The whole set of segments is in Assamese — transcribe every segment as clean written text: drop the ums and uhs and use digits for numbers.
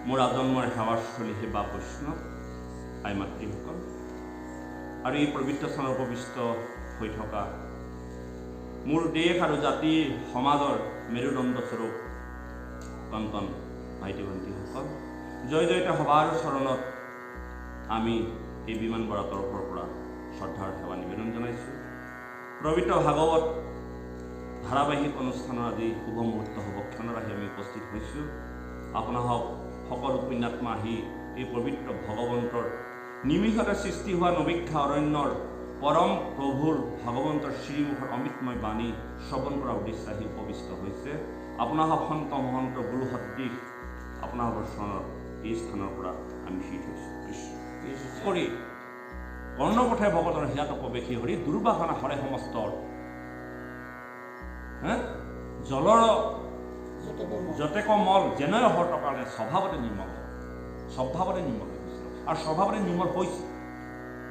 মোৰ আজন্মৰ সেৱাস্থলী সেৱা বৈষ্ণৱ আই মাতৃসকল আৰু এই পবিত্ৰ স্থানৰ উপবিষ্ট হৈ থকা মোৰ দেশ আৰু জাতিৰ সমাজৰ মেৰুদণ্ডস্বৰূপ কণ ভাইটি ভণ্টিসকল, জয় জয়তে সবাৰ চৰণত আমি এই বিমান বৰা তৰফৰ পৰা শ্ৰদ্ধাৰ সেৱা নিবেদন জনাইছোঁ। পবিত্ৰ ভাগৱত ধাৰাবাহিক অনুষ্ঠানৰ আজি শুভ মুহূৰ্ত শুভক্ষণত আহি আমি উপস্থিত হৈছোঁ। আপোনালোক সকলো পুণ্যাত্মা আহি এই পবিত্ৰ ভগৱন্তৰ নিমিষতে সৃষ্টি হোৱা নবীক্ষা অৰণ্যৰ পৰম প্ৰভুৰ ভগৱন্তৰ শ্ৰীমুখৰ অমৃতময় বাণী শ্ৰৱণ কৰাৰ উদ্দেশ্যে আহি উপবিষ্ট হৈছে। আপোনালোক সন্ত মহন্ত গুৰু সদৃশ আপোনালোকৰ চৰণত এই স্থানৰ পৰা আমি শিৰ হৈছোঁ। কৃষ্ণ কৰি কৰ্ণপথে ভগতৰ হিয়াত প্ৰৱেশী হৰি দুৰ্বাসনা হৰে সমস্তৰ জলৰ যতেক মল যেনয় হৰ্তৰ কাৰণে স্বভাৱতে নিৰ্মল হৈছিল আৰু স্বভাৱতে নিৰ্মল হৈছে,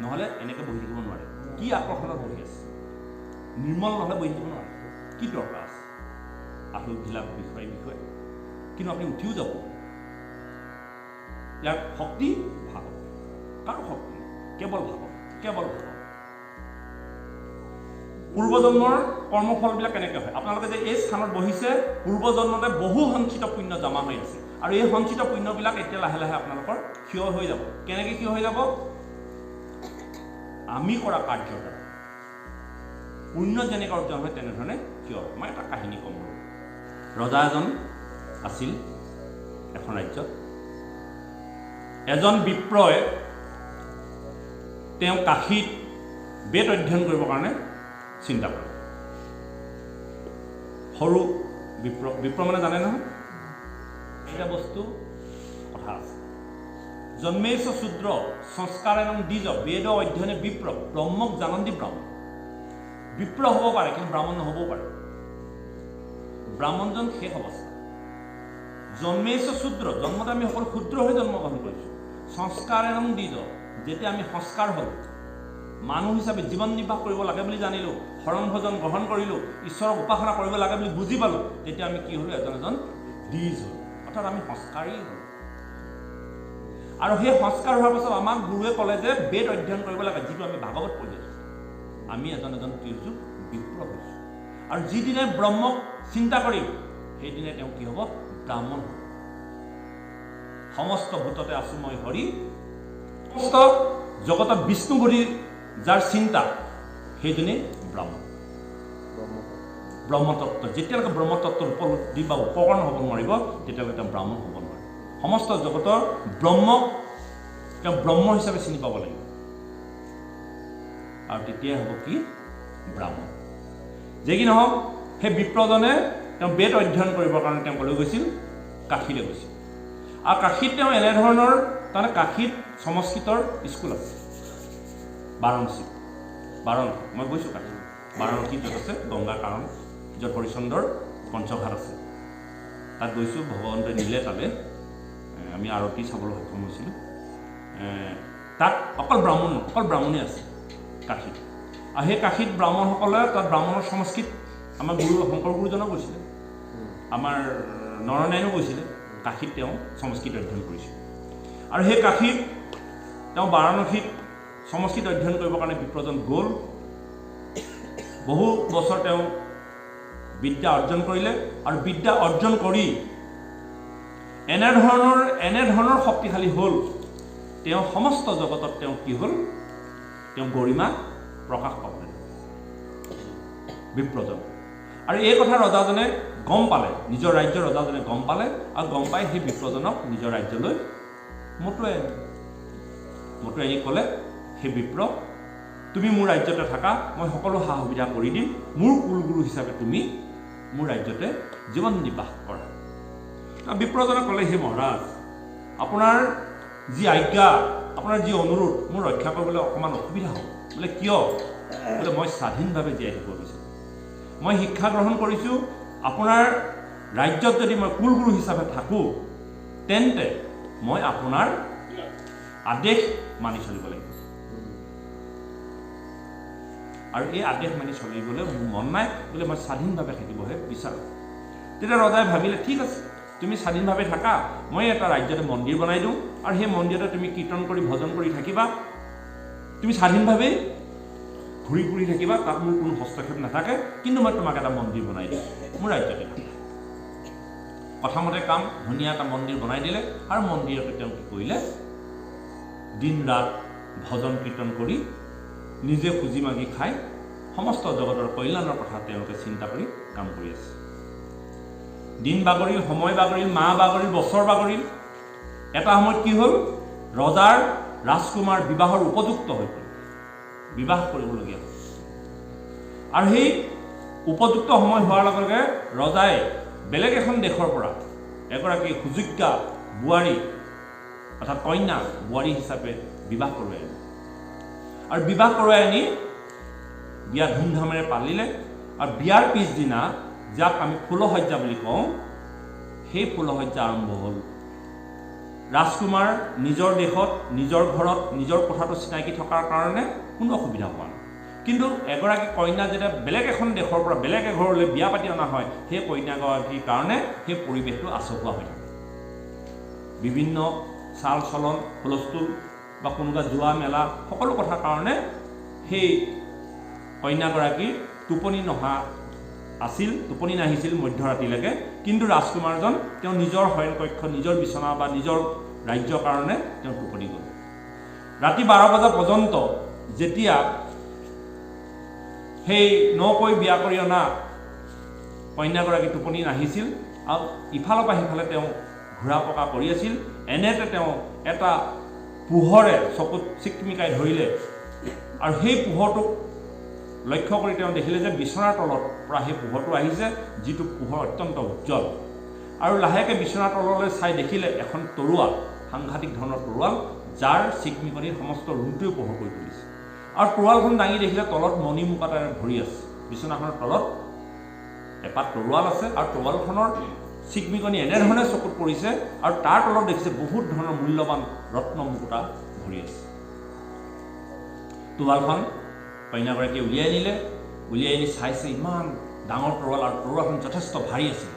নহ'লে এনেকৈ বহি থাকিব নোৱাৰে। কি আকৰ্ষণত বহি আছে, নিৰ্মল নহ'লে বহি থাকিব নোৱাৰে। কি দৰকাৰ আছে আঠুবিলাক বিষয়ে কিন্তু আপুনি উঠিও যাব। ইয়াৰ শক্তি ভাগৱত, কাৰো শক্তি কেৱল ভাগৱত। পূৰ্বজন্মৰ কৰ্মফলবিলাক কেনেকৈ হয়? আপোনালোকে যে এই স্থানত বহিছে, পূৰ্বজন্মতে বহু সঞ্চিত পুণ্য জমা হৈ আছে আৰু এই সঞ্চিত পুণ্যবিলাক এতিয়া লাহে লাহে আপোনালোকৰ ক্ষয় হৈ যাব। কেনেকৈ ক্ষয় হৈ যাব? আমি কৰা কাৰ্যৰ দ্বাৰা পুণ্য যেনেকৈ অৰ্জন হয় তেনেধৰণে ক্ষয় হয়। মই এটা কাহিনী ক'ম। ৰজা এজন আছিল এখন ৰাজ্যত। এজন বিপ্ৰই তেওঁ কাশীত বেদ অধ্যয়ন কৰিবৰ কাৰণে চিন্তা কৰে। সৰু বিপ্ৰ মানে জানে নহয়, এটা বস্তু কথা আছে। জন্মেশ শূদ্ৰ সংস্কাৰেণ দ্বিজ বেদ অধ্যয়নে বিপ্ৰ ব্ৰহ্মক জানন্তি ব্ৰাহ্মণ। বিপ্ৰ হ'ব পাৰে কিন্তু ব্ৰাহ্মণ নহ'বও পাৰে। ব্ৰাহ্মণজন শেষ অৱস্থা। জন্মেশ শূদ্ৰ, জন্মতে আমি সকলো ক্ষুদ্ৰ হৈ জন্মগ্ৰহণ কৰিছোঁ। সংস্কাৰেণ দ্বিজ, যেতিয়া আমি সংস্কাৰ হ'লোঁ, মানুহ হিচাপে জীৱন নিৰ্বাহ কৰিব লাগে বুলি জানিলোঁ, শৰণ ভজন গ্ৰহণ কৰিলোঁ, ঈশ্বৰক উপাসনা কৰিব লাগে বুলি বুজি পালোঁ, তেতিয়া আমি কি হ'লোঁ? এজন দ্বিজ হ'লোঁ, অৰ্থাৎ আমি সংস্কাৰী হ'লোঁ। আৰু সেই সংস্কাৰ হোৱাৰ পাছত আমাক গুৰুৱে ক'লে যে বেদ অধ্যয়ন কৰিব লাগে, যিটো আমি ভাগৱত পঢ়ি আছোঁ। আমি এজন কি হৈছোঁ? বিপ্ৰ হৈছোঁ। আৰু যিদিনে ব্ৰহ্মক চিন্তা কৰিম সেইদিনে তেওঁ কি হ'ব? ব্ৰাহ্মণ হ'ব। সমস্ত ভূততে আছোঁ মই হৰি, সমস্ত জগতত বিষ্ণু বুলি যাৰ চিন্তা সেইজনেই ব্ৰহ্মতত্ত্ব। যেতিয়ালৈকে ব্ৰহ্মতত্ত্বৰ উপলব্ধি বা উপকৰণ হ'ব নোৱাৰিব তেতিয়ালৈকে তেওঁ ব্ৰাহ্মণ হ'ব নোৱাৰে। সমস্ত জগতৰ ব্ৰহ্মক তেওঁ ব্ৰহ্ম হিচাপে চিনি পাব লাগিব আৰু তেতিয়াই হ'ব কি? ব্ৰাহ্মণ। যে কি নহওক, সেই বিপ্ৰজনে তেওঁ বেদ অধ্যয়ন কৰিবৰ কাৰণে তেওঁ ক'লৈ গৈছিল? কাশীলৈ গৈছিল। আৰু কাশীত তেওঁ এনেধৰণৰ, তাৰমানে কাশীত সংস্কৃতৰ স্কুল আছে। বাৰাণসী মই গৈছোঁ কাশী। বাৰাণসী য'ত আছে গংগা কাৰণ, য'ত হৰিচন্দ্ৰৰ পঞ্চঘাট আছে, তাত গৈছোঁ। ভগৱন্তই নিলে তালৈ, আমি আৰতি চাবলৈ সক্ষম হৈছিলোঁ। তাত অকল ব্ৰাহ্মণে আছে কাশীত। আৰু সেই কাশীত ব্ৰাহ্মণসকলে, তাত ব্ৰাহ্মণৰ সংস্কৃত আমাৰ শংকৰ গুৰুজনো গৈছিলে, আমাৰ নৰনাৰায়ণো গৈছিলে। কাশীত তেওঁ সংস্কৃত অধ্যয়ন কৰিছিল। আৰু সেই কাশীত তেওঁ বাৰাণসীত সংস্কৃত অধ্যয়ন কৰিবৰ কাৰণে বিপ্ৰজন গ'ল। বহু বছৰ তেওঁ বিদ্যা অৰ্জন কৰিলে আৰু বিদ্যা অৰ্জন কৰি এনেধৰণৰ শক্তিশালী হ'ল, তেওঁ সমস্ত জগতত তেওঁ কি হ'ল? তেওঁ গৰিমা প্ৰকাশ পাবলৈ বিপ্ৰজন। আৰু এই কথা ৰজাজনে গম পালে, নিজৰ ৰাজ্যৰ ৰজাজনে গম পালে আৰু গম পাই সেই বিপ্ৰজনক নিজৰ ৰাজ্যলৈ মতুৱাই আনি ক'লে, সেই বিপ্ৰ, তুমি মোৰ ৰাজ্যতে থাকা, মই সকলো সা সুবিধা কৰি দিম, মোৰ কুলগুৰু হিচাপে তুমি মোৰ ৰাজ্যতে জীৱন নিৰ্বাহ কৰা। বিপ্ৰজনে ক'লে, হে মহাৰাজ, আপোনাৰ যি আজ্ঞা, আপোনাৰ যি অনুৰোধ মোৰ ৰক্ষা কৰিবলৈ অকণমান অসুবিধা হ'ব। বোলে কিয়? বোলে মই স্বাধীনভাৱে জীয়াই থাকিব বিচাৰোঁ। মই শিক্ষা গ্ৰহণ কৰিছোঁ, আপোনাৰ ৰাজ্যত যদি মই কুলগুৰু হিচাপে থাকোঁ তেন্তে মই আপোনাৰ আদেশ মানি চলিব লাগিব। আৰু এই আদেশ মানি চলিবলৈ মোৰ মন নাই, বোলে মই স্বাধীনভাৱে থাকিবহে বিচাৰোঁ। তেতিয়া ৰজাই ভাবিলে, ঠিক আছে, তুমি স্বাধীনভাৱে থাকা, মই এটা ৰাজ্যতে মন্দিৰ বনাই দিওঁ আৰু সেই মন্দিৰতে তুমি কীৰ্তন কৰি ভজন কৰি থাকিবা, তুমি স্বাধীনভাৱে ঘূৰি ফুৰি থাকিবা, তাত মোৰ কোনো হস্তক্ষেপ নাথাকে, কিন্তু মই তোমাক এটা মন্দিৰ বনাই দিম, মোৰ ৰাজ্যতে থাকা। কথামতে কাম ধুনীয়া এটা মন্দিৰ বনাই দিলে আৰু মন্দিৰতে তেওঁ কি কৰিলে, দিন ৰাত ভজন কীৰ্তন কৰি নিজে খুজি মাগি খাই সমস্ত জগতৰ কল্যাণৰ কথা তেওঁলোকে চিন্তা কৰি কাম কৰি আছে। দিন বাগৰিল, সময় বাগৰিল, মাহ বাগৰিল, বছৰ বাগৰিল। এটা সময়ত কি হ'ল, ৰজাৰ ৰাজকুমাৰ বিবাহৰ উপযুক্ত হৈ পৰিল, বিবাহ কৰিবলগীয়া হ'ল। আৰু সেই উপযুক্ত সময় হোৱাৰ লগে লগে ৰজাই বেলেগ এখন দেশৰ পৰা এগৰাকী সুযোগ্যা বোৱাৰী অৰ্থাৎ কন্যা বোৱাৰী হিচাপে বিবাহ কৰোৱাই আনিলে। আৰু বিবাহ কৰোৱাই আনি বিয়া ধুমধামেৰে পালিলে। আৰু বিয়াৰ পিছদিনা যাক আমি ফুলসজ্জা বুলি কওঁ, সেই ফুলসজ্জা আৰম্ভ হ'ল। ৰাজকুমাৰ নিজৰ দেশত, নিজৰ ঘৰত, নিজৰ কোঠাটো চিনাকি থকাৰ কাৰণে কোনো অসুবিধা হোৱা নাই। কিন্তু এগৰাকী কন্যা যেতিয়া বেলেগ এখন দেশৰ পৰা বেলেগ এঘৰলৈ বিয়া পাতি অনা হয়, সেই কন্যাগৰাকীৰ কাৰণে সেই পৰিৱেশটো আচহুৱা হৈ থাকে। বিভিন্ন চাল চলন, হুলস্থুল বা কোনোবা যোৱা মেলা সকলো কথাৰ কাৰণে সেই কন্যাগৰাকীৰ টোপনি নহা আছিল, টোপনি নাহিছিল মধ্যৰাতিলৈকে। কিন্তু ৰাজকুমাৰজন তেওঁ নিজৰ শয়নকক্ষ, নিজৰ বিচনা বা নিজৰ ৰাজ্যৰ কাৰণে তেওঁ টোপনি গ'ল। ৰাতি 12 বজা পৰ্যন্ত যেতিয়া সেই নকৈ বিয়া কৰি অনা কন্যাগৰাকী টোপনি নাহিছিল আৰু ইফালৰ পৰা সিফালে তেওঁ ঘূৰা পকা কৰি আছিল, এনেতে তেওঁ এটা পোহৰে চকুত চিকমিকাই ধৰিলে। আৰু সেই পোহৰটোক লক্ষ্য কৰি তেওঁ দেখিলে যে বিচনাৰ তলৰ পৰা সেই পোহৰটো আহিছে, যিটো পোহৰ অত্যন্ত উজ্জ্বল। আৰু লাহেকৈ বিচনাৰ তললৈ চাই দেখিলে এখন তৰোৱাল, সাংঘাতিক ধৰণৰ তৰোৱাল, যাৰ চিকমিকনিত সমস্ত ৰুমটোৱে পোহৰ কৰি তুলিছে। আৰু তৰোৱালখন দাঙি দেখিলে তলত মণিমুকুতাৰে ভৰি আছে। বিচনাখনৰ তলত এপাত তৰোৱাল আছে আৰু তৰোৱালখনৰ চিকমিকনি এনেধৰণে চকুত পৰিছে আৰু তাৰ তলত দেখিছে বহুত ধৰণৰ মূল্যৱান ৰত্ন মুকুতা ভৰি আছে। তৰোৱালখন কন্যাগৰাকীয়ে উলিয়াই আনিলে, উলিয়াই আনি চাইছে ইমান ডাঙৰ তৰোৱাল আৰু তৰোৱালখন যথেষ্ট ভাৰী আছিল।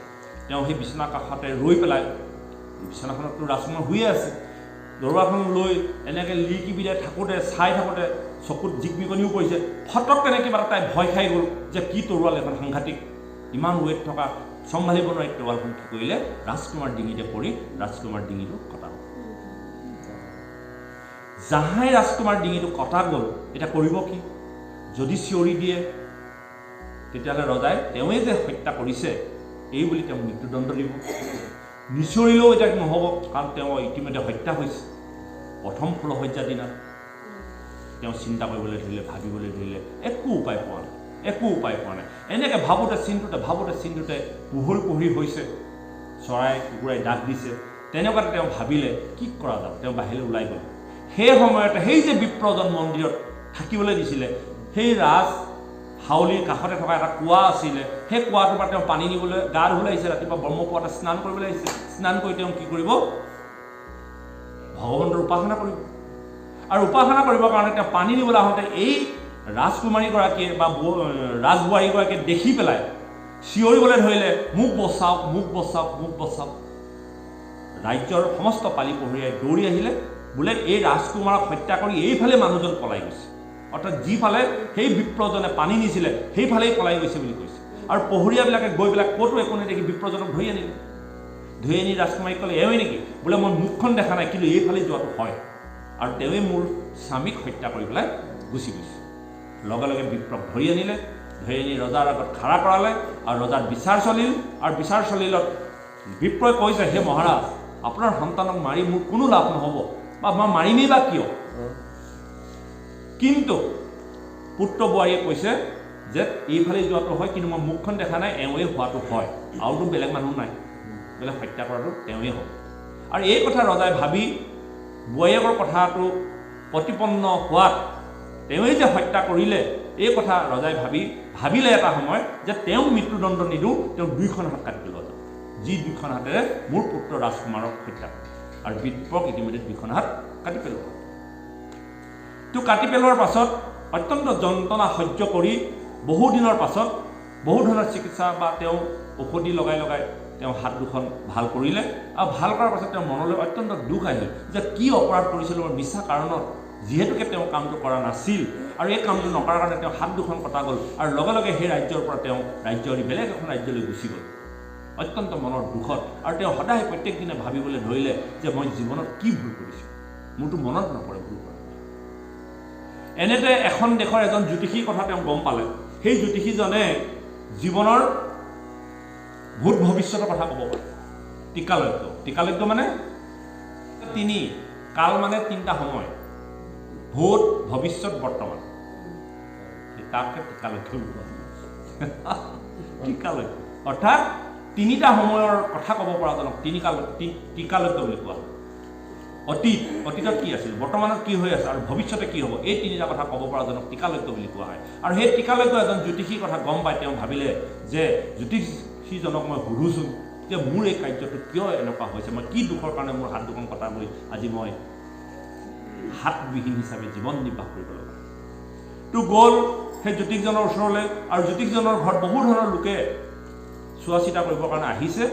তেওঁ সেই বিচনাৰ কাষতে ৰৈ পেলাই, বিচনাখনততো ৰাজকুমাৰ শুয়ে আছে, তৰোৱালখন লৈ এনেকৈ লিৰিকি বিদায় থাকোঁতে চাই থাকোঁতে চকুত জিকমিকনিও পৰিছে। ফটককেনে কিবা এটা তাই ভয় খাই গ'ল যে কি তৰোৱাল এখন সাংঘাতিক, ইমান ৱেইট থকা, চম্ভালিব নোৱাৰি তৰোৱালখন কি কৰিলে, ৰাজকুমাৰ ডিঙিতে পৰি ৰাজকুমাৰ ডিঙিটো কটা গ'ল। যাহাই ৰাজকুমাৰ ডিঙিটো কটা গ'ল, এতিয়া কৰিব কি? যদি চিঞৰি দিয়ে তেতিয়াহ'লে ৰজাই তেওঁৱে যে হত্যা কৰিছে এই বুলি তেওঁক মৃত্যুদণ্ড দিব। নিচিঞৰিলেও এতিয়া নহ'ব, কাৰণ তেওঁ ইতিমধ্যে হত্যা হৈছে। প্ৰথম ফুলসজ্জাৰ দিনা তেওঁ চিন্তা কৰিবলৈ ধৰিলে, ভাবিবলৈ ধৰিলে, একো উপায় পোৱা নাই, একো উপায় পোৱা নাই। এনেকৈ ভাবোঁতে চিন্তুতে পোহৰি হৈছে, চৰাই কুকুৰাই ডাক দিছে। তেনেকুৱাতে তেওঁ ভাবিলে কি কৰা যাব, তেওঁ বাহিৰলৈ ওলাই গ'ল। সেই সময়তে সেই যে বিপ্ৰজন মন্দিৰত থাকিবলৈ দিছিলে, সেই ৰাজ হাউলিৰ কাষতে থকা এটা কুঁৱা আছিলে, সেই কুঁৱাটোৰ পৰা তেওঁ পানী নিবলৈ গা ধুবলৈ আহিছে। ৰাতিপুৱা ব্ৰহ্মপুৱাতে স্নান কৰিবলৈ আহিছে। স্নান কৰি তেওঁ কি কৰিব, ভগৱন্তৰ উপাসনা কৰিব। আৰু উপাসনা কৰিবৰ কাৰণে তেওঁ পানী নিবলৈ আহোঁতে এই ৰাজকুমাৰীগৰাকীয়ে বা ৰাজবোৱাৰীগৰাকীয়ে দেখি পেলাই চিঞৰিবলৈ ধৰিলে, মোক বচাওক, মোক বচাওক, মোক বচাওক। ৰাজ্যৰ সমস্ত পালি পহৰীয়াই দৌৰি আহিলে, বোলে এই ৰাজকুমাৰক হত্যা কৰি এইফালে মানুহজন পলাই গৈছে। অৰ্থাৎ যিফালে সেই বিপ্ৰজনে পানী নিছিলে সেইফালেই পলাই গৈছে বুলি কৈছে। আৰু পহৰীয়াবিলাকে গৈ পেলাই ক'তো একো নেদেখি বিপ্ৰজনক ধৰি আনিলে। ধৰি আনি ৰাজকুমাৰীক ক'লে, এওঁৱে নেকি? বোলে মই মুখখন দেখা নাই, কিন্তু এইফালে যোৱাটো হয়। আৰু তেওঁৱে মোৰ স্বামীক হত্যা কৰি পেলাই গুচি গৈছে। লগে লগে বিপ্ৰক ধৰি আনিলে, ধৰি আনি ৰজাৰ আগত খাৰা কৰালে আৰু ৰজাৰ বিচাৰ চলিল। আৰু বিচাৰ চলিলত বিপ্ৰই কৈছে, হে মহাৰাজ, আপোনাৰ সন্তানক মাৰি মোৰ কোনো লাভ নহ'ব, বা মই মাৰিমেই বা কিয়? কিন্তু পুত্ৰ বোৱাৰীয়ে কৈছে যে এইফালে যোৱাটো হয়, কিন্তু মই মুখখন দেখা নাই, এওঁৱে হোৱাটো হয়, আৰুতো বেলেগ মানুহ নাই, বেলেগ হত্যা কৰাটো তেওঁৱে হ'ব। আৰু এই কথা ৰজাই ভাবি বোৱাৰীয়েকৰ কথাটো প্ৰতিপন্ন হোৱাত তেওঁৱে যে হত্যা কৰিলে এই কথা ৰজাই ভাবিলে এটা সময় যে তেওঁক মৃত্যুদণ্ড নিদিওঁ, তেওঁক 2খন হাত কাটি পেলোৱা যাব, যি 2খন হাতেৰে মোৰ পুত্ৰ ৰাজকুমাৰক হত্যা কৰে। আৰু বিপ্ৰক ইতিমধ্যে 2খন হাত কাটি পেলোৱা। তো কাটি পেলোৱাৰ পাছত অত্যন্ত যন্ত্ৰণা সহ্য কৰি বহু দিনৰ পাছত বহু ধৰণৰ চিকিৎসা বা তেওঁ ঔষধি লগাই তেওঁ হাত দুখন ভাল কৰিলে আৰু ভাল কৰাৰ পাছত তেওঁৰ মনলৈ অত্যন্ত দুখ আহিল যে কি অপৰাধ কৰিছিলোঁ মই মিছা কাৰণত, যিহেতুকে তেওঁ কামটো কৰা নাছিল আৰু এই কামটো নকৰাৰ কাৰণে তেওঁ হাত দুখন কটা গ'ল আৰু লগে লগে সেই ৰাজ্যৰ পৰা তেওঁ ৰাজ্য এৰি বেলেগ এখন ৰাজ্যলৈ গুচি গ'ল অত্যন্ত মনৰ দুখত। আৰু তেওঁ সদায় প্ৰত্যেক দিনে ভাবিবলৈ ধৰিলে যে মই জীৱনত কি ভুল কৰিছোঁ, মোৰতো মনত নপৰে ভুল কৰা। এনেতে এখন দেশৰ এজন জ্যোতিষীৰ কথা তেওঁ গম পালে। সেই জ্যোতিষীজনে জীৱনৰ ভূত ভৱিষ্যতৰ কথা ক'ব পাৰে। টিকালজ্ঞ, টিকালজ্ঞ মানে তিনি, কাল মানে তিনিটা সময়, ভূত ভৱিষ্যত বৰ্তমান, তাকে টিকালজ্ঞ বুলি কোৱা হয়। টিকালজ্ঞ অৰ্থাৎ তিনিটা সময়ৰ কথা ক'ব পৰাজনক টিকালজ্ঞ বুলি কোৱা হয়। অতীতত কি আছিল, বৰ্তমানত কি হৈ আছে আৰু ভৱিষ্যতে কি হ'ব, এই তিনিটা কথা ক'ব পৰাজনক টিকালজ্ঞ বুলি কোৱা হয়। আৰু সেই টিকালজ্ঞ এজন জ্যোতিষীৰ কথা গম পাই তেওঁ ভাবিলে যে জ্যোতিষীজনক মই সুধোচোন যে মোৰ এই কাৰ্যটো কিয় এনেকুৱা হৈছে, মই কি দুখৰ কাৰণে মোৰ হাত দুখন কটা গৈ আজি মই হাতবিহীন হিচাপে জীৱন নিৰ্বাহ কৰিব লগা। তো গ'ল সেই জ্যোতিষজনৰ ওচৰলৈ আৰু জ্যোতিষজনৰ ঘৰত বহু ধৰণৰ লোকে চোৱা চিতা কৰিবৰ কাৰণে আহিছে।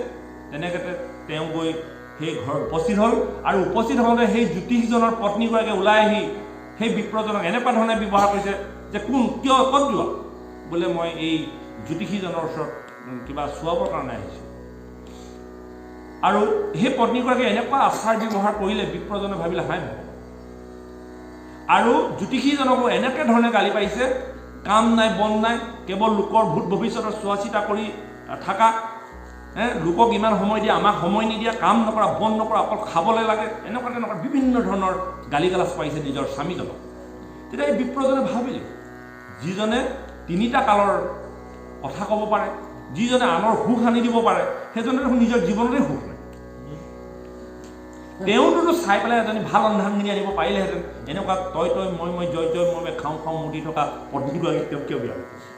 তেনেকৈ তেওঁ গৈ সেই ঘৰত উপস্থিত হ'ল আৰু উপস্থিত হওঁতে সেই জ্যোতিষজনৰ পত্নীগৰাকীয়ে ওলাই আহি সেই বিপ্ৰজনক এনেকুৱা ধৰণে ব্যৱহাৰ কৰিছে যে কিয় ক'ত যোৱা, বোলে মই এই জ্যোতিষীজনৰ ওচৰত কিবা চোৱাবৰ কাৰণে আহিছোঁ। আৰু সেই পত্নীগৰাকীয়ে এনেকুৱা আচাৰ ব্যৱহাৰ কৰিলে বিপ্ৰজনে ভাবিলে হাই ভগৱান। আৰু জ্যোতিষীজনকো এনেকৈ ধৰণে গালি পাৰিছে, কাম নাই বন নাই, কেৱল লোকৰ ভূত ভৱিষ্যতৰ চোৱা চিতা কৰি থাকা, লোকক ইমান সময় দিয়া, আমাক সময় নিদিয়া, কাম নকৰা, বন নকৰা, অকল খাবলৈ লাগে, এনেকুৱা তেনেকুৱা বিভিন্ন ধৰণৰ গালি গালাজ পাৰিছে নিজৰ স্বামীজনক। তেতিয়া এই বিপ্ৰজনে ভাবিলে যিজনে তিনিটা কালৰ কথা ক'ব পাৰে, যিজনে আনৰ সুখ আনি দিব পাৰে, সেইজনে দেখোন নিজৰ জীৱনতে সুখ নাই। তেওঁটোতো চাই পেলাই এজনী ভাল অন্ধাংগিনী আনিব পাৰিলেহেঁতেন। এনেকুৱা তই মই জয় জয় মই খাওঁ মূৰ্তি থকা পত্নীগৰাকীক তেওঁ কিয় বিয়া কৰিছে,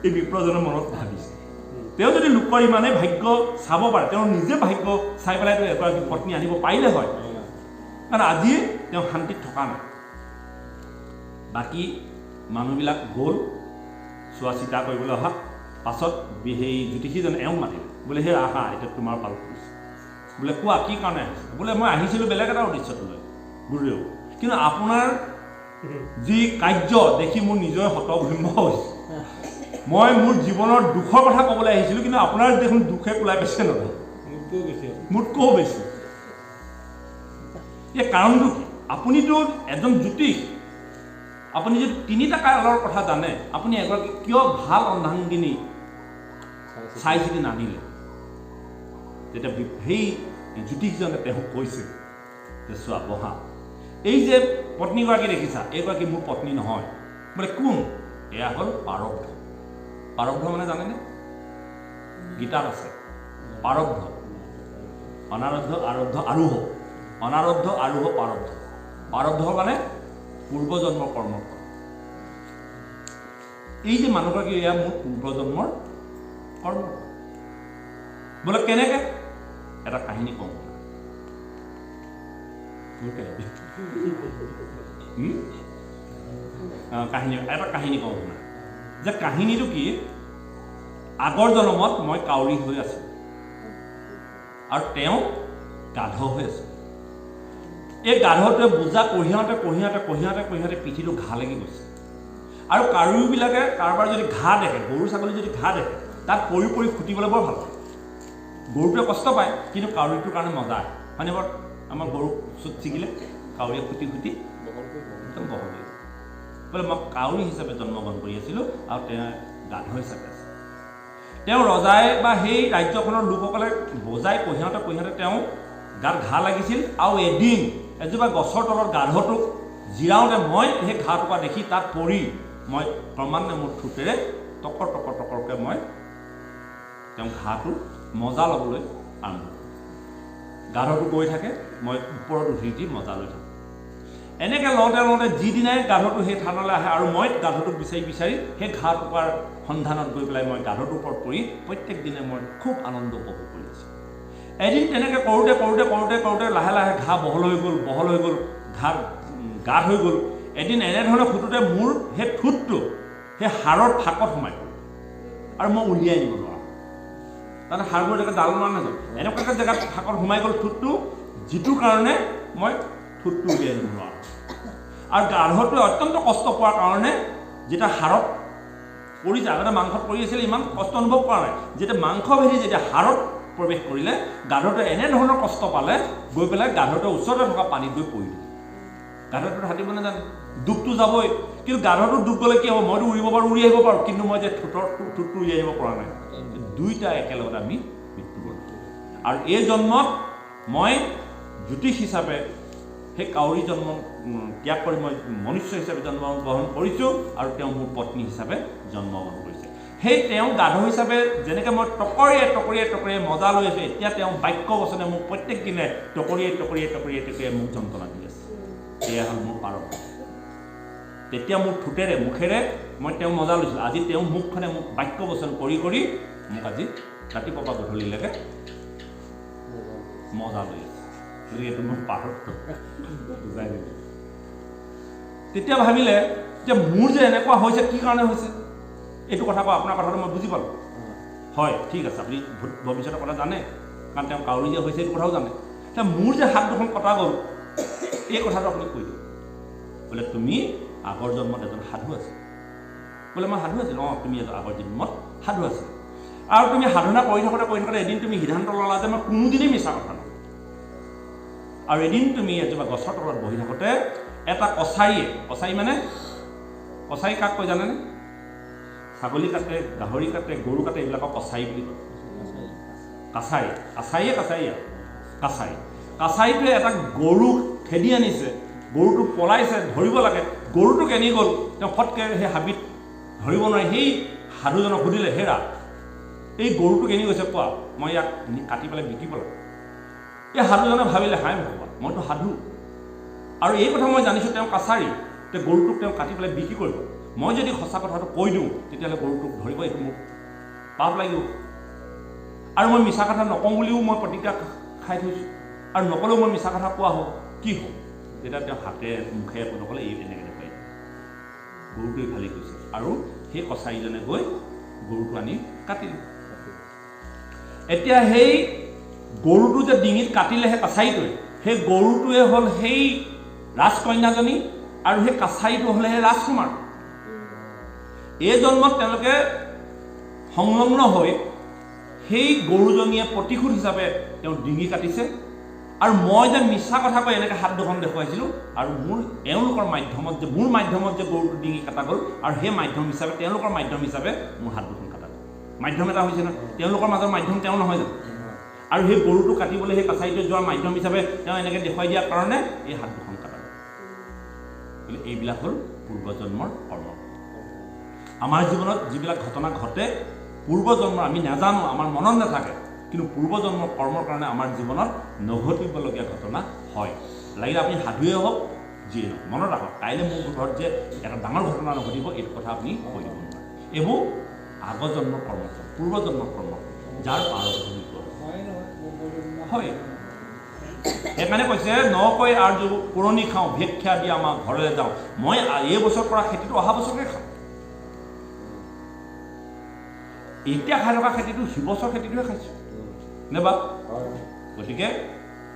এই বিপ্ৰজনৰ মনত ভাবিছে। তেওঁ যদি লোকৰ ইমানেই ভাগ্য চাব পাৰে, তেওঁ নিজে ভাগ্য চাই পেলাইতো এগৰাকী পত্নী আনিব পাৰিলে হয়, কাৰণ আজি তেওঁ শান্তিত থকা নাই। বাকী মানুহবিলাক গ'ল চোৱা চিতা কৰিবলৈ অহা পাছত সেই জ্যোতিষীজনে এওঁক মাতিলে, বোলে সেই আহা এতিয়া তোমাৰ পাল কৰিছে। বোলে কোৱা কি কাৰণে আহিছে, বোলে মই আহিছিলোঁ বেলেগ এটা উদ্দেশ্যটো লৈ গুৰুদেৱ, কিন্তু আপোনাৰ যি কাৰ্য দেখি মোৰ নিজৰে হতভম্ব হৈছে। মই মোৰ জীৱনৰ দুখৰ কথা ক'বলৈ আহিছিলোঁ, কিন্তু আপোনাৰ দেখোন দুখে কোলাই পাইছে নহয়, মোতকৈও বেছি। এই কাৰণটো কি, আপুনিতো এজন জ্যোতিষ, আপুনি যদি তিনিটা কালৰ কথা জানে, আপুনি এগৰাকী কিয় ভাল অৰ্ধাংগিনী চাই চিতি নানিলে? তেতিয়া সেই জ্যোতিষজনে তেওঁক কৈছে যে চোৱা বহা, এই যে পত্নীগৰাকী দেখিছা, এইগৰাকী মোৰ পত্নী নহয়। বোলে কোন? এয়া হ'ল প্ৰাৰব্ধ। প্ৰাৰব্ধ মানে জানেনে? গীতাত আছে প্ৰাৰব্ধ, অনাৰব্ধ, আৰব্ধ, আৰোহ, অনাৰব্ধ, আৰোহ, প্ৰাৰব্ধ। প্ৰাৰব্ধ মানে পূৰ্বজন্মৰ কৰ্ম। এই যে মানুহগৰাকী এয়া মোৰ পূৰ্বজন্মৰ কৰ্ম। বোলে কেনেকৈ? এটা কাহিনী কওঁ, এটা কাহিনী কওঁ শুনা। যে কাহিনীটো কি, আগৰ জন্মত মই কাউৰী হৈ আছোঁ আৰু তেওঁ গাধ হৈ আছে। এই গাধটোৱে বোজা কঢ়িয়াওঁতে পিঠিটো ঘাঁ লাগি গৈছে। আৰু কাউৰীবিলাকে কাৰোবাৰ যদি ঘাঁ দেখে, গৰু ছাগলী যদি ঘাঁ দেখে, তাত পৰি ফুটিবলৈ বৰ ভাল পায়। গৰুটোৱে কষ্ট পায়, কিন্তু কাউৰীটোৰ কাৰণে মজা হয়নে বাৰু? আমাৰ গৰু চুট ছিগিলে কাউৰীয়ে ফুটি একদম বহল হৈ যায়। বোলে মই কাউৰী হিচাপে জন্মগ্ৰহণ কৰি আছিলোঁ আৰু তেওঁ গাধ হিচাপে আছে। তেওঁ ৰজাই বা সেই ৰাজ্যখনৰ লোকসকলে বজাই কঢ়িয়াওঁতে তেওঁ গাত ঘাঁ লাগিছিল। আৰু এদিন এজোপা গছৰ তলত গাধটোক জিৰাওঁতে মই সেই ঘাঁ টুকুৰা দেখি তাত পৰি মই ক্ৰমান্বয়ে মোৰ ঠোঁটেৰে টকৰকৈ মই তেওঁ ঘাঁটো মজা ল'বলৈ আৰম্ভ কৰোঁ। গাধটো গৈ থাকে, মই ওপৰত উঠি দি মজা লৈ থাকোঁ। এনেকৈ লওঁতে যিদিনাই গাধটো সেই থানলৈ আহে আৰু মই গাধটোক বিচাৰি সেই ঘাঁ টুকুৰাৰ সন্ধানত গৈ পেলাই মই গাধটোৰ ওপৰত পৰি প্ৰত্যেক দিনে মই খুব আনন্দ উপভোগ কৰি আছোঁ। এদিন তেনেকৈ কৰোঁতে লাহে লাহে ঘাঁ বহল হৈ গ'ল, ঘাঁ গাঢ় হৈ গ'ল। এদিন এনেধৰণে ফুটোতে মোৰ সেই ঠোঁটটো সেই হাড়ৰ ফাঁকত সোমাই গ'ল আৰু মই উলিয়াই নিব নোৱাৰোঁ। তাৰমানে সাৰবোৰ এনেকৈ ডাল মৰা নাযায়, এনেকুৱাকৈ জেগাত শাকত সোমাই গ'ল ঠোঁটটো, যিটো কাৰণে মই ঠোঁটটো উলিয়াই দিব নোৱাৰোঁ। আৰু গাধটোৱে অত্যন্ত কষ্ট পোৱাৰ কাৰণে যেতিয়া হাড়ত পৰি যায়, আগতে মাংসত পৰি আছিলে ইমান কষ্ট অনুভৱ কৰা নাই, যেতিয়া মাংস ভেদি যেতিয়া হাড়ত প্ৰৱেশ কৰিলে গাধটোৱে এনেধৰণৰ কষ্ট পালে, গৈ পেলাই গাধটোৰ ওচৰতে থকা পানীত গৈ পৰি দিলে। গাধটোত সাঁতুৰিব নাজানে, ডুবটো যাবই, কিন্তু গাধটোত ডুব গ'লে কি হ'ব, মইতো উৰিব পাৰোঁ, উৰি আহিব পাৰোঁ, কিন্তু মই যে ঠোঁটটো উৰি আহিব পৰা নাই। দুইটা একেলগতে আমি মৃত্যুবৰণ কৰোঁ। আৰু এই জন্মত মই জ্যোতিষ হিচাপে সেই কাউৰী জন্ম ত্যাগ কৰি মই মনুষ্য হিচাপে জন্মগ্ৰহণ কৰিছোঁ, আৰু তেওঁ মোৰ পত্নী হিচাপে জন্মগ্ৰহণ কৰিছে। সেই তেওঁ গাধ হিচাপে যেনেকৈ মই টকৰিয়াই মজা লৈ আছোঁ, এতিয়া তেওঁ বাক্য বচনে মোক প্ৰত্যেক দিনে টকৰিয়াই মোক যন্ত্ৰণা দি আছে। সেয়া হ'ল মোৰ প্ৰাৰব্ধ। তেতিয়া মোৰ ঠোঁটেৰে মুখেৰে মই তেওঁ মজা লৈছিলোঁ, আজি তেওঁ মুখখনে মোক বাক্য বচন কৰি মোক আজি ৰাতিপুৱা পৰা গধূলিলৈকে মজা লৈ আছে। গতিকে এইটো মোৰ প্ৰাৰব্ধ বুজাই দিলোঁ। তেতিয়া ভাবিলে যে মোৰ যে এনেকুৱা হৈছে কি কাৰণে হৈছে, এইটো কথা কওঁ, আপোনাৰ কথাটো মই বুজি পালোঁ। হয়, ঠিক আছে, আপুনি ভৱিষ্যতৰ কথা জানে, কাৰণ তেওঁ কাউৰী যে হৈছে এইটো কথাও জানে। এতিয়া মোৰ যে হাত দুখন কটা গ'ল, এই কথাটো আপুনি কৈ দিয়ক। বোলে তুমি আগৰ জন্মত এজন সাধু আছে। বোলে মই সাধু আছিলোঁ। অঁ, তুমি আগৰ জন্মত সাধু আছে, আৰু তুমি সাধনা কৰি থাকোঁতে এদিন তুমি সিদ্ধান্ত ল'লা যে মই কোনোদিনেই মিছা কথা নকওঁ। আৰু এদিন তুমি এজোপা গছৰ তলত বহি থাকোঁতে এটা কছাৰী মানে কছাৰী কাক কয় জানেনে? ছাগলী কাটে, গাহৰি কাটে, গৰু কাটে, এইবিলাকক কছাৰী বুলি কয়। কাছাৰীটোৱে এটা গৰুক খেদি আনিছে, গৰুটো পলাইছে, ধৰিব লাগে, গৰুটো কেনি গ'ল, তেওঁ ফটকৈ সেই হাবিত ধৰিব নোৱাৰি। সেই সাধুজনক সুধিলে, হেৰা এই গৰুটো কেনি গৈছে কোৱা, মই ইয়াক কাটি পেলাই বিকিব লাগে। এই সাধুজনে ভাবিলে, হাই ভগৱান, মইতো সাধু, আৰু এই কথা মই জানিছোঁ তেওঁ কাছাৰী, তে গৰুটোক তেওঁ কাটি পেলাই বিক্ৰী কৰিব। মই যদি সঁচা কথাটো কৈ দিওঁ তেতিয়াহ'লে গৰুটোক ধৰিব, এইটো মোক পাপ লাগিব। আৰু মই মিছা কথা নকওঁ বুলিও মই প্ৰতিজ্ঞা খাই থৈছোঁ, আৰু নক'লেও মই মিছা কথা কোৱা হ'ব, কি হ'ব? তেতিয়া তেওঁ হাতে মুখে নক'লে, এই এনেকৈ দেখুৱাই গৰুটো ইফালে গৈছে, আৰু সেই কছাৰীজনে গৈ গৰুটো আনি কাটিলে। এতিয়া সেই গৰুটো যে ডিঙিত কাটিলে সেই কাছাৰীটোৱে, সেই গৰুটোৱে হ'ল সেই ৰাজকন্যাজনী, আৰু সেই কাছাৰীটো হ'লে সেই ৰাজকুমাৰ। এই জন্মত তেওঁলোকে সংলগ্ন হৈ সেই গৰুজনীয়ে প্ৰতিশোধ হিচাপে তেওঁ ডিঙি কাটিছে, আৰু মই যে মিছা কথা কৈ এনেকৈ হাত দুখন দেখুৱাইছিলোঁ, আৰু এওঁলোকৰ মাধ্যমত যে মোৰ মাধ্যমত যে গৰুটো ডিঙি কটা গ'ল, আৰু সেই মাধ্যম হিচাপে তেওঁলোকৰ মাধ্যম হিচাপে মোৰ হাত দুখন কটা গ'ল। মাধ্যম এটা হৈছে নহয়, তেওঁলোকৰ মাজৰ মাধ্যম তেওঁ নহয় জানো? আৰু সেই গৰুটো কাটিবলৈ সেই কাছাৰীটোৱে যোৱাৰ মাধ্যম হিচাপে তেওঁ এনেকৈ দেখুৱাই দিয়াৰ কাৰণে এই হাত দুখন কটা গ'ল। গতিকে এইবিলাক হ'ল পূৰ্বজন্মৰ কৰ্ম। আমাৰ জীৱনত যিবিলাক ঘটনা ঘটে, পূৰ্বজন্মৰ আমি নাজানো, আমাৰ মনত নাথাকে, কিন্তু পূৰ্বজন্মৰ কৰ্মৰ কাৰণে আমাৰ জীৱনত নঘটিবলগীয়া ঘটনা হয়। লাগিলে আপুনি সাধুৱে হওক, যিয়ে নহওক, মনত ৰাখক, কাইলৈ মোৰ ঘৰত যে এটা ডাঙৰ ঘটনা নঘটিব, এইটো কথা আপুনি কৈ দিব নোৱাৰে। এইবোৰ আগৰ জন্মৰ কৰ্ম, পূৰ্বজন্মৰ কৰ্ম, যাৰ প্ৰাৰব্ধ হয়। সেইকাৰণে কৈছে, নকৈ আৰু পুৰণি খাওঁ, ভেক্ষা দি আমাৰ ঘৰলৈ যাওঁ। মই এই বছৰ কৰা খেতিটো অহা বছৰকে খাওঁ। এতিয়া খাই থকা খেতিটো সিবছৰ খেতিটোহে খাইছোঁ নে বা? গতিকে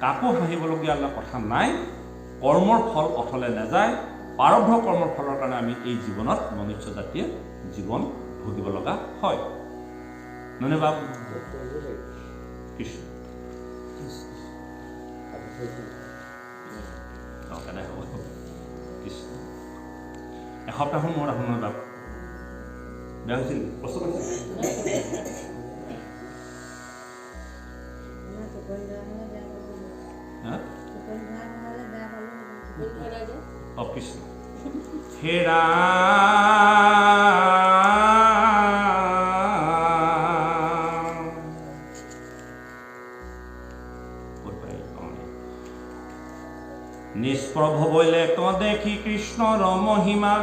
কাকো হাঁহিবলগীয়া কথা নাই। কৰ্মৰ ফল অথলে নাযায়। প্ৰাৰব্ধ কৰ্মৰ ফলৰ কাৰণে আমি এই জীৱনত মনুষ্য জাতিয়ে জীৱন ভুগিব লগা হয়, নহয়নে বাপ? কৃষ্ণ কৃষ্ণ এসপ্তাহৰ মূৰত আপোনাৰ বাপ বেয়া হৈছিল, কষ্ট পাইছিল? কৃষ্ণ হেৰা নিষ্প্ৰভ বৈলে ত দেখি কৃষ্ণৰ মহিমা,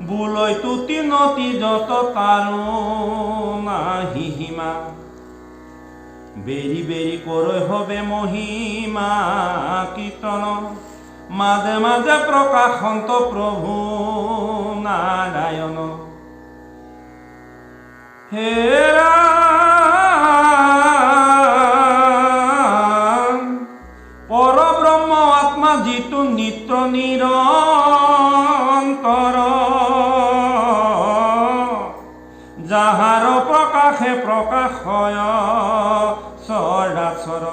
বুলৈ তুতি নতি যত তাৰো নাহি সীমা। বেৰি বেৰি কৈ হবে মহিমা কীৰ্তন, মাজে মাজে প্ৰকাশন্ত প্ৰভু নাৰায়ণ। হেৰা পৰব্ৰহ্ম আত্মা যিটো নিত্য নিৰন্তৰ, যাহাৰ প্ৰকাশে প্ৰকাশ হয় চৰাচৰ,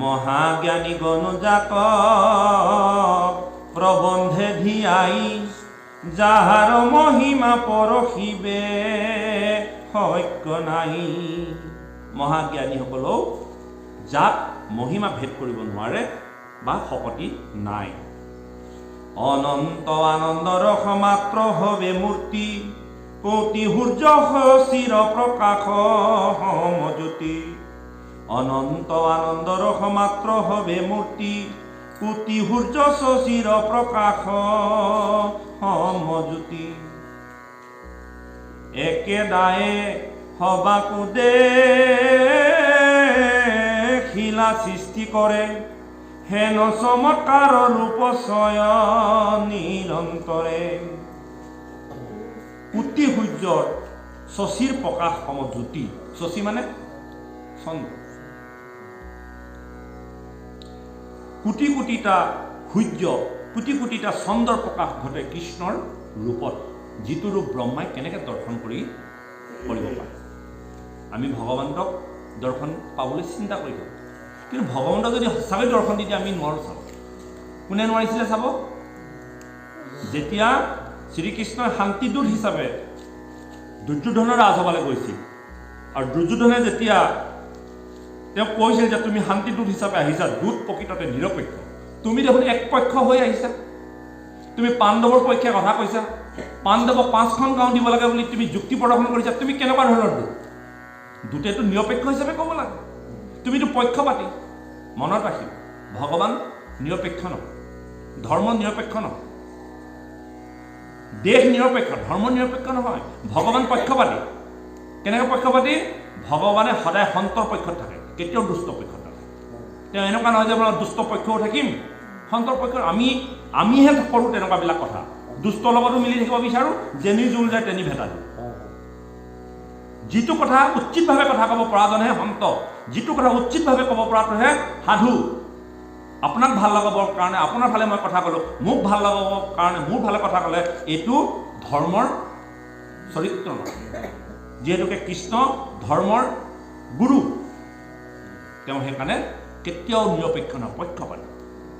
মহাজ্ঞানী গণজাত প্ৰবন্ধে ধিয়াই, যাহাৰ মহিমা পৰশিবে শক্য নাই। মহাজ্ঞানীসকলেও যাক মহিমা ভেদ কৰিব নোৱাৰে বা শকতি নাই। অনন্ত আনন্দ ৰস মাত্ৰ হবে মূৰ্তি, কোটি সূৰ্য চিৰ প্ৰকাশ সমজ্যোতি। অনন্ত আনন্দ ৰস মাত্ৰ হবে মূৰ্তি, কোটি সূৰ্য চিৰ প্ৰকাশ সমজ্যোতি। একেদায়ে সবাকো দেখিলা সৃষ্টি কৰে, হেন চমৎকাৰ ৰূপ চয়ন নিৰন্তৰে। কোটি সূৰ্যৰ শশীৰ প্ৰকাশ সমজ্যোতি। শশী মানে চন্দ্ৰ। কোটি কোটিটা সূৰ্য, কোটি কোটিটা চন্দ্ৰৰ প্ৰকাশ ঘটে কৃষ্ণৰ ৰূপত, যিটো ৰূপ ব্ৰহ্মাই কেনেকৈ দৰ্শন কৰিব পাৰে। আমি ভগৱন্তক দৰ্শন পাবলৈ চিন্তা কৰি থাকোঁ, কিন্তু ভগৱন্তক যদি সঁচাকৈ দৰ্শন দি দিয়ে আমি নোৱাৰোঁ চাব। কোনে নোৱাৰিছিলে চাব? যেতিয়া শ্ৰীকৃষ্ণই শান্তিদূত হিচাপে দুৰ্যোধনৰ ৰাজসভালৈ গৈছিল, আৰু দুৰ্যোধনে যেতিয়া তেওঁ কৈছিল যে তুমি শান্তিদূত হিচাপে আহিছা, দূত প্ৰকৃততে নিৰপেক্ষ, তুমি দেখোন একপক্ষ হৈ আহিছা, তুমি পাণ্ডৱৰ পক্ষে কথা কৈছা, পাণ্ডৱক 5খন গাঁও দিব লাগে বুলি তুমি যুক্তি প্ৰদৰ্শন কৰিছা, তুমি কেনেকুৱা ধৰণৰ দূত? দূতেতো নিৰপেক্ষ হিচাপে ক'ব লাগে, তুমিতো পক্ষপাতী। মনত ৰাখিব, ভগৱান নিৰপেক্ষ নহয়, ধৰ্ম নিৰপেক্ষ নহয়, দেশ নিৰপেক্ষ, ধৰ্ম নিৰপেক্ষ নহয়, ভগৱান পক্ষপাতী। কেনেকৈ পক্ষপাতী? ভগৱানে সদায় সন্তৰ পক্ষত থাকে, কেতিয়াও দুষ্ট পক্ষত থাকে। তেওঁ এনেকুৱা নহয় যে আপোনাৰ দুষ্ট পক্ষও থাকিম, সন্তৰ পক্ষত আমিহে কৰোঁ তেনেকুৱাবিলাক কথা। দুষ্টৰ লগতো মিলি থাকিব বিচাৰোঁ, যেনি জোল যায় তেনি ভেটা দিওঁ। যিটো কথা উচিতভাৱে কথা ক'ব পৰাজনহে সন্ত, যিটো কথা উচিতভাৱে ক'ব পৰাটোহে সাধু। আপোনাক ভাল লগাবৰ কাৰণে আপোনাৰ ফালে মই কথা ক'লোঁ, মোক ভাল লগাবৰ কাৰণে মোৰ ফালে কথা ক'লে, এইটো ধৰ্মৰ চৰিত্ৰ নহয়। যিহেতুকে কৃষ্ণ ধৰ্মৰ গুৰু, তেওঁ সেইকাৰণে কেতিয়াও নিৰপেক্ষ নহয়, পক্ষপাতী।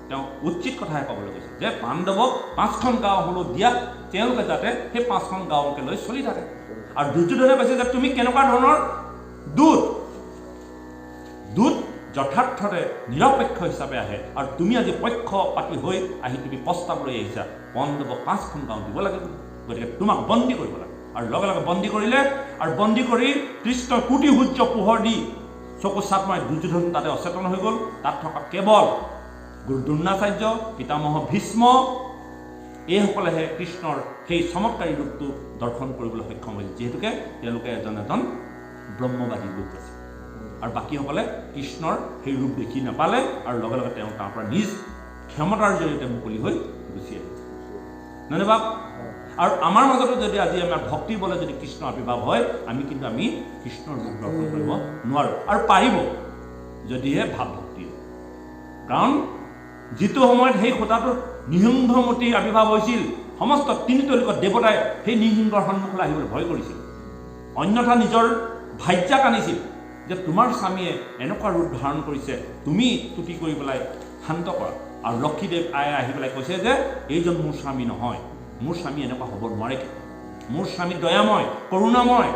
তেওঁ উচিত কথাহে ক'বলৈ গৈছে যে পাণ্ডৱক 5খন গাঁও হ'লেও দিয়া, তেওঁলোকে যাতে সেই 5খন গাঁৱকে লৈ চলি থাকে। আৰু দুৰ্যোধনে কৈছে যে তুমি কেনেকুৱা ধৰণৰ দূত? দূত যথাৰ্থতে নিৰপেক্ষ হিচাপে আহে, আৰু তুমি আজি পক্ষপাতী হৈ আহি তুমি প্ৰস্তাৱ লৈ আহিছা পাণ্ডৱক 5খন গাঁও দিব লাগে বুলি। গতিকে তোমাক বন্দী কৰিব লাগে। আৰু লগে লগে বন্দী কৰিলে, আৰু বন্দী কৰি কৃষ্ণৰ কোটি সূৰ্য পোহৰ দি চকু চাপ মাৰি দুৰ্যোধন তাতে অচেতন হৈ গ'ল। তাত থকা কেৱল গুৰু দ্ৰোণাচাৰ্য, পিতামহ ভীষ্ম, এইসকলেহে কৃষ্ণৰ সেই চমৎকাৰী ৰূপটো দৰ্শন কৰিবলৈ সক্ষম হৈছিল, যিহেতুকে তেওঁলোকে এজন ব্ৰহ্মবাদী লোক আছিল। আৰু বাকীসকলে কৃষ্ণৰ সেই ৰূপ দেখি নাপালে, আৰু লগে লগে তেওঁ তাৰ পৰা নিজ ক্ষমতাৰ জৰিয়তে মুকলি হৈ গুচি আহিল। নহয় বাপ? আৰু আমাৰ মাজতো যদি আজি আমাৰ ভক্তিৰ বলে যদি কৃষ্ণ আৱিৰ্ভাৱ হয়, আমি কৃষ্ণৰ ৰূপ দৰ্শন কৰিব নোৱাৰোঁ। আৰু পাৰিব যদিহে ভাৱ ভক্তি। কাৰণ যিটো সময়ত সেই সূতাটোত নৃসিংহমূৰ্তিৰ আৱিৰ্ভাৱ হৈছিল, সমস্ত তিনিতলিকত দেৱতাই সেই নৃসিংহৰ সন্মুখলৈ আহিবলৈ ভয় কৰিছিল, অন্যথা নিজৰ ভাৰ্যাক আনিছিল যে তোমাৰ স্বামীয়ে এনেকুৱা ৰূপ ধাৰণ কৰিছে, তুমি তুতি কৰি পেলাই শান্ত কৰা। আৰু লক্ষীদেৱ আয়ে আহি পেলাই কৈছে যে এইজন মোৰ স্বামী নহয়, মোৰ স্বামী এনেকুৱা হ'ব নোৱাৰে, মোৰ স্বামী দয়াময়, কৰোণাময়।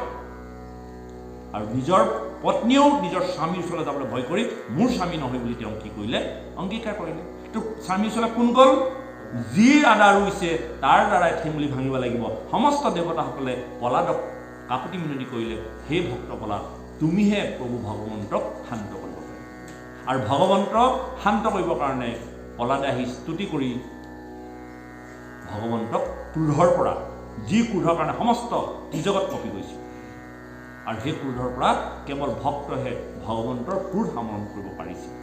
আৰু নিজৰ পত্নীয়েও নিজৰ স্বামীৰ ওচৰলৈ যাবলৈ ভয় কৰি মোৰ স্বামী নহয় বুলি তেওঁ কি কৰিলে? অংগীকাৰ কৰিলে। তো স্বামীৰ ওচৰলৈ কোন গ'ল? যি আদা ৰুইছে তাৰ দ্বাৰাই ঠেঙুলি ভাঙিব লাগিব। সমস্ত দেৱতাসকলে পলাদক কাকুতি মিনতি কৰিলে, হে ভক্ত পলাদ, তুমিহে প্ৰভু ভগৱন্তক শান্ত কৰিব পাৰা। আৰু ভগৱন্তক শান্ত কৰিবৰ কাৰণে পলাদে আহি স্তুতি কৰি ভগৱন্তক ক্ৰোধৰ পৰা, যি ক্ৰোধৰ কাৰণে সমস্ত জগত কঁপি গৈছিল, আৰু সেই ক্ৰোধৰ পৰা কেৱল ভক্তহে ভগৱন্তৰ ক্ৰোধ সামৰণ কৰিব পাৰিছিল।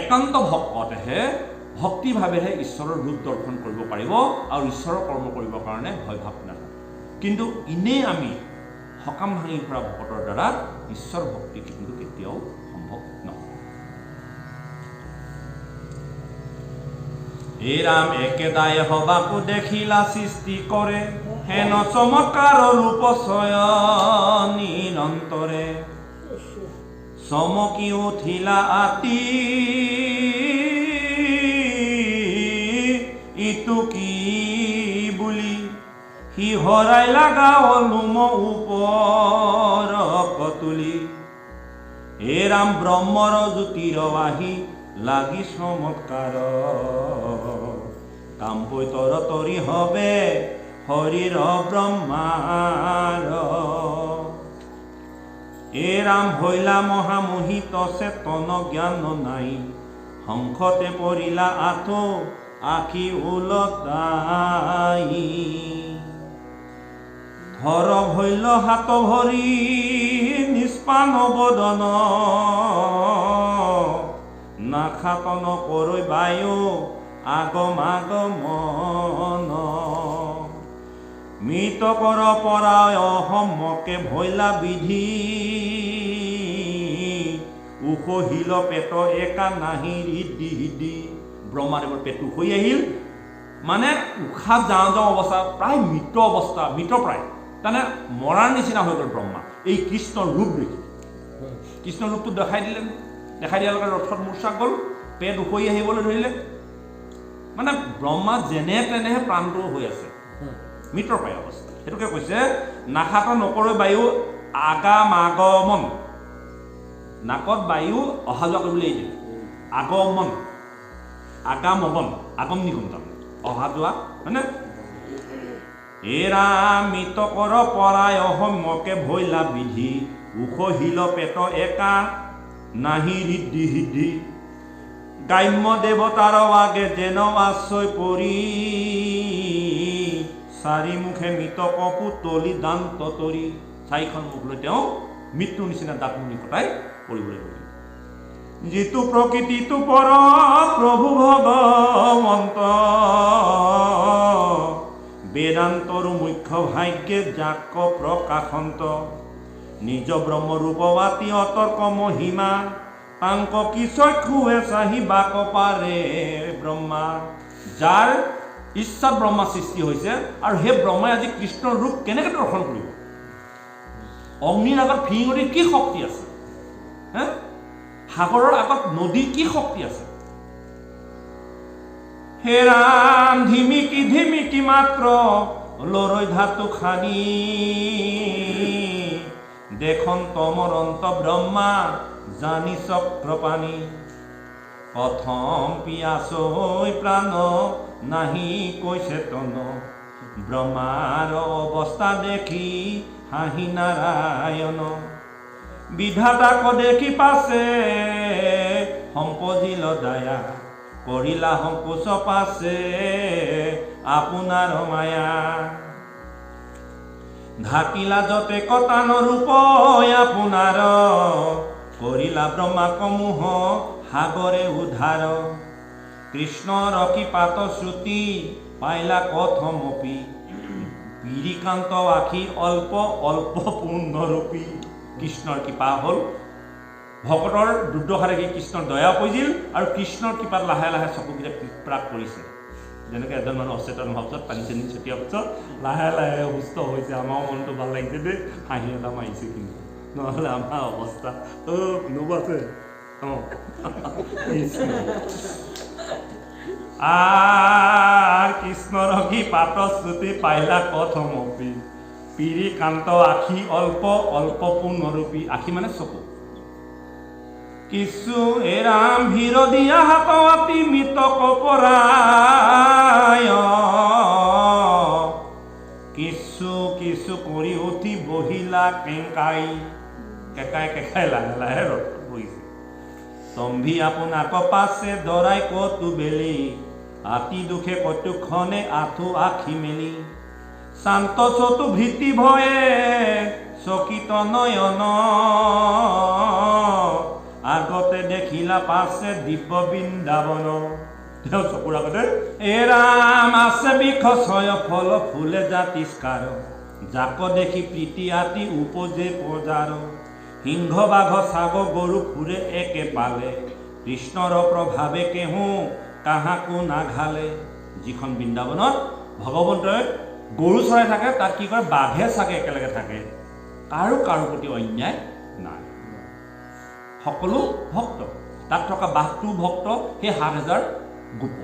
একান্ত ভকতেহে ভক্তিভাৱেহে ঈশ্বৰৰ ৰূপ দৰ্শন কৰিব পাৰিব, আৰু ঈশ্বৰৰ কৰ্ম কৰিবৰ কাৰণে ভয় ভাৱ নাথাকে। কিন্তু এনেই আমি সকাম ভাঙি ফুৰা ভকতৰ দ্বাৰা ঈশ্বৰ ভক্তি কিন্তু কেতিয়াও সম্ভৱ নহয়। হে ৰাম একেদায়ে হবাকো দেখিলা সৃষ্টি কৰে হেন চমৎকাৰ ৰূপ চয়ন নিৰন্তৰে চমকি উঠিলা আতি ইটো কি বুলি সিহৰাই লাগা অলুম ওপৰ কতুলি হে ৰাম ব্ৰহ্মৰ জ্যোতিৰ আহি লাগি চমৎকাৰ কাম হৈ তৰতৰি হবে হৰিৰ ব্ৰহ্মাৰ হে ৰাম হইলা মহামোহিত চেতন জ্ঞান নাই সংসতে পৰিলা আঁঠু আখি ওলটাই ধৰ ভৈল হাত ভৰি নিষ্পান বদন নাখাতন কৰৈ বায়ু আগম আগমন মৃত কৰ পৰায় অসমকে ভৈলা বিধি উখহিল পেট একা নাহি ৰিদ্ধি সিদ্ধি ব্ৰহ্মাদেৱৰ পেটটো হৈ আহিল মানে উশাহ যাওঁ যাওঁ অৱস্থা প্ৰায় মৃত অৱস্থা মৃতপ্ৰায় তাৰমানে মৰাৰ নিচিনা হৈ গ'ল ব্ৰহ্মা এই কৃষ্ণৰ ৰূপ দেখি কৃষ্ণৰ ৰূপটো দেখাই দিলে দেখাই দিয়াৰ লগে ৰথত মূৰ্ছা গ'ল পেট উখহি আহিবলৈ ধৰিলে মানে ব্ৰহ্মা যেনে তেনেহে প্ৰাণটো হৈ আছে মৃতপ্ৰায় অৱস্থা সেইটোকে কৈছে নাখাত নকৰে বায়ু আগাম আগমন নাকত বায়ু অহা যোৱা কৰিবলৈ দিয়ে আগমন আগামগন আগম নিগম অহা যোৱা হয়নে হে ৰাম মৃত কৰ পৰাই অসমকে ভৈলা বিধি উখহিল পেট একা নাহি ৰিদ্ধি সিদ্ধি গ্ৰাম্য দেৱতাৰ আগে যেন আশ্ৰয় পৰি চাৰি মুখে মৃত কপুতলি দান্ত তৰি চাৰিখন মুখ লৈ তেওঁ মৃত্যুৰ নিচিনা দাঁতমুনি কটাই পৰিবলৈ ধৰিলে যিটো প্ৰকৃতিটো পৰ প্ৰভু ভগৱন্ত বেদান্তৰ মুখ্য ভাগ্যে যাক প্ৰকাশন্ত নিজ ব্ৰহ্মৰূপৱাতী অতৰ্ক মহিমা তাংক কি চক্ষুৱে চাহিবাক পাৰে ব্ৰহ্মা যাৰ ইচ্ছাত ব্ৰহ্মা সৃষ্টি হৈছে আৰু সেই ব্ৰহ্মাই আজি কৃষ্ণৰ ৰূপ কেনেকৈ দৰ্শন কৰিব অগ্নিৰ আগত ফিৰিঙতিৰ কি শক্তি আছে হে সাগৰৰ আগত নদীৰ কি শক্তি আছে হে ৰাম ধিমিকি মাত্ৰ লৰৈ ধাতু খানি দেখন তমৰন্ত ব্ৰহ্মা জানি চক্ৰপাণী প্ৰথম পিয়াচৈ প্ৰাণ নাহি কৈছে তন ব্ৰহ্মাৰ অৱস্থা দেখি হাঁহি নাৰায়ণ বিধাতাক দেখি পাছে সম্পজিল দায়া কৰিলা সংকোচ পাছে আপোনাৰ মায়া ঢাকিলা যতে কটান ৰূপ আপোনাৰ কৰিলা ব্ৰহ্মাক মোহ সাগৰে উদ্ধাৰ কৃষ্ণৰ কৃপাত শ্ৰুতি পাইলা কথমপি বিৰিকান্ত আখি অল্প অল্প পূৰ্ণৰূপী কৃষ্ণৰ কৃপা হ'ল ভকতৰ দুৰ্দশা দেখি কৃষ্ণৰ দয়া পৰিছিল আৰু কৃষ্ণৰ কৃপাত লাহে লাহে চকুকেইটা প্ৰাক কৰিছে যেনেকৈ এজন মানুহ অচেতন হোৱাৰ পিছত পানী চানী ছটিওৱাৰ পিছত লাহে লাহে সুস্থ হৈছে আমাৰ মনটো ভাল লাগিছে দেই হাঁহি এটা মাৰিছে কিন্তু নহ'লে আমাৰ অৱস্থা নবাছে কৃষ্ণৰ কৃপাত শ্ৰুতি পাইলা কথমপি পিৰিকান্ত আখি অল্প অল্প পূৰ্ণৰূপী আখি মানে চকু কিছু এৰাম ভিৰ দিয়া হাত অতি মৃত কপৰায় কিছু কিছু কৰি উঠি বহিলা কেঁকাই লাহে লাহে ৰথ বহিছে চম্ভি আপোনাক পাছে দৰাই কতো বেলি আতি দুখে কটুক্ষণে আঁঠু আখি মেলি শান্ত চতু ভীতি ভয়ে চকিত নয়ন আগতে দেখিলা পাছে দিব্য বৃন্দাবন তেওঁ চকুৰ আগতে এ ৰাম আছে বিখচয় ফল ফুলে জাতিষ্কাৰ যাক দেখি প্ৰীতি আতি উপজে পজাৰ সিংহ বাঘ ছাগ গৰু ফুৰে একে পালে কৃষ্ণৰ প্ৰভাৱে কেহু কাহাকো নাঘালে, যিখন বৃন্দাবনত ভগৱন্তই গৰু চৰাই থাকে, তাত কি কৰে, বাঘে চাগে একেলগে থাকে, কাৰো প্ৰতি অন্যায় নাই, সকলো ভক্ত। তাত থকা বাঘটো ভক্ত, সেই ৭,০০০ গোপ।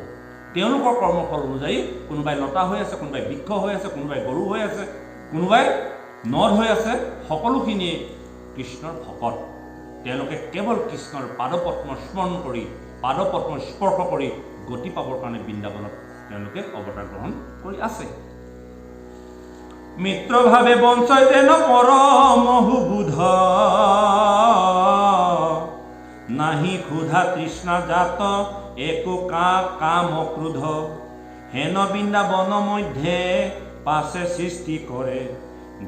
তেওঁলোকৰ কৰ্মফল অনুযায়ী কোনোবাই লতা হৈ আছে, কোনোবাই বৃক্ষ হৈ আছে, কোনোবাই গৰু হৈ আছে, কোনোবাই নদ হৈ আছে, সকলোখিনিয়ে কৃষ্ণৰ ভকত। তেওঁলোকে কেৱল কৃষ্ণৰ পাদপদ্ম স্মৰণ কৰি, পাদপদ্ম স্পৰ্শ কৰি গতি পাবৰ কাৰণে বৃন্দাবনত তেওঁলোকে অৱতাৰ গ্ৰহণ কৰি আছে। মিত্ৰভাৱে বঞ্চয় যেন পৰম সুবোধ, নাহি ক্ষুধা তৃষ্ণা জাত একো কাম ক্ৰোধ, হেন বৃন্দাবন মধ্যে পাছে সৃষ্টি কৰে,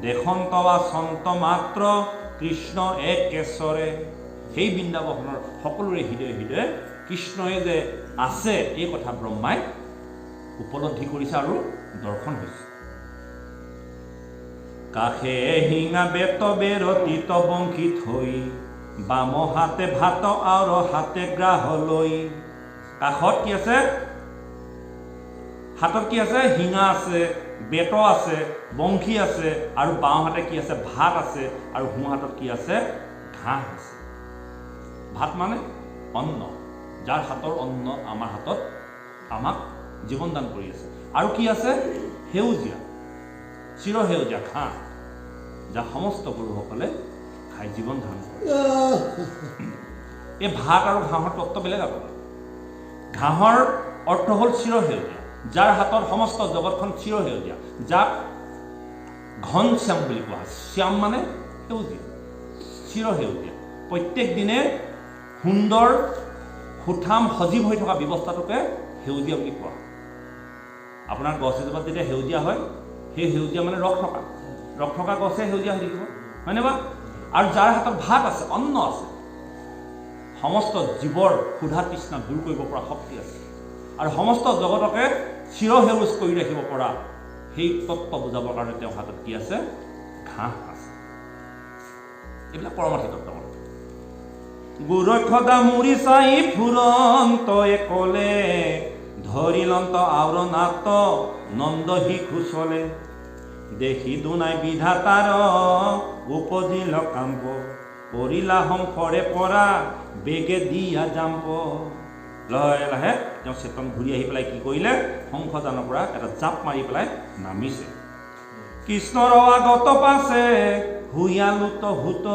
দেশন্ত সন্ত মাত্ৰ কৃষ্ণ একেশ্বৰে। সেই বৃন্দাবনৰ সকলোৰে হৃদয়ে হৃদয়ে কৃষ্ণই যে আছে, এই কথা ব্ৰহ্মাই উপলব্ধি কৰিছে আৰু দৰ্শন হৈছে। কাষে শিঙা বেত বেৰতিত বংশী থৈ, বাম হাতে ভাত আৰু হাতে গ্ৰাহ লৈ। কাষত কি আছে? হাতত কি আছে? শিঙা আছে, বেত আছে, বংশী আছে, আৰু বাওঁ হাতে কি আছে? ভাত আছে, আৰু সোঁ হাতত কি আছে? ঘাঁহ আছে। ভাত মানে অন্ন, যাৰ হাতৰ অন্ন আমাৰ হাতত আমাক জীৱন দান কৰি আছে। আৰু কি আছে? সেউজীয়া, চিৰসেউজীয়া ঘাঁহ, যাক সমস্ত গৰুসকলে খাই জীৱন ধাৰণ কৰে। এই ভাত আৰু ঘাঁহৰ তত্ত্ব বেলেগ আপোনাৰ। ঘাঁহৰ অৰ্থ হ'ল চিৰসেউজীয়া, যাৰ হাতত সমস্ত জগতখন চিৰসেউজীয়া, যাক ঘন শ্যাম বুলি কোৱা হয়। শ্যাম মানে সেউজীয়া, চিৰসেউজীয়া, প্ৰত্যেক দিনে সুন্দৰ সুঠাম সজীৱ হৈ থকা ব্যৱস্থাটোকে সেউজীয়া বুলি কোৱা হয়। আপোনাৰ গছ এজোপাত যেতিয়া সেউজীয়া হয়, সেই সেউজীয়া মানে ৰস থকা গছে সেউজীয়া হৈ থাকিব, হয়নে বা? আৰু যাৰ হাতত ভাত আছে, অন্ন আছে, সমস্ত জীৱৰ ক্ষুধা তৃষ্ণা দূৰ কৰিব পৰা শক্তি আছে, আৰু সমস্ত জগতকে চিৰসেউজ কৰি ৰাখিব পৰা সেই তত্ত্ব বুজাবৰ কাৰণে তেওঁৰ হাতত কি আছে? ঘাঁহ আছে। এইবিলাক পৰমাৰ্থিক তত্ত্ব। গোৰক্ষদা মুৰি চাই ফুৰন্ত একলে, ধৰিলন্ত আওৰণাত নন্দ শিশু চলে, দেখি দুনাই বিধাতাৰ উপজিল কাম্প, পৰিলা সংসৰে পৰা বেগে দিয়া জাম্প। লাহে লাহে তেওঁ চেতন ঘূৰি আহি পেলাই কি কৰিলে? শংখজানৰ পৰা এটা জাপ মাৰি পেলাই নামিছে। কৃষ্ণৰ আগত পাছে হুয়ালুত ভূত,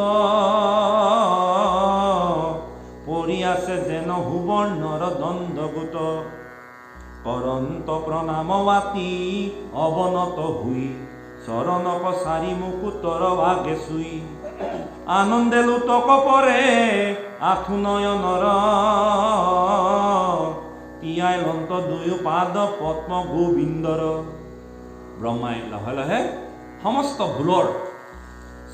পৰি আছে যেন সুবৰ্ণৰ দণ্ডগোট, কৰন্ত প্ৰণাম বাতি অৱনত হুই, চৰণক চাৰি মুকুটৰ ভাগে চুই, আনন্দে লুতক পৰে আঠু নয়নৰ, তিয়াই লন্ত দুয়ো পাদ পদ্ম গোবিন্দৰ। ব্ৰহ্মাই লাহে লাহে সমস্ত ভুলৰ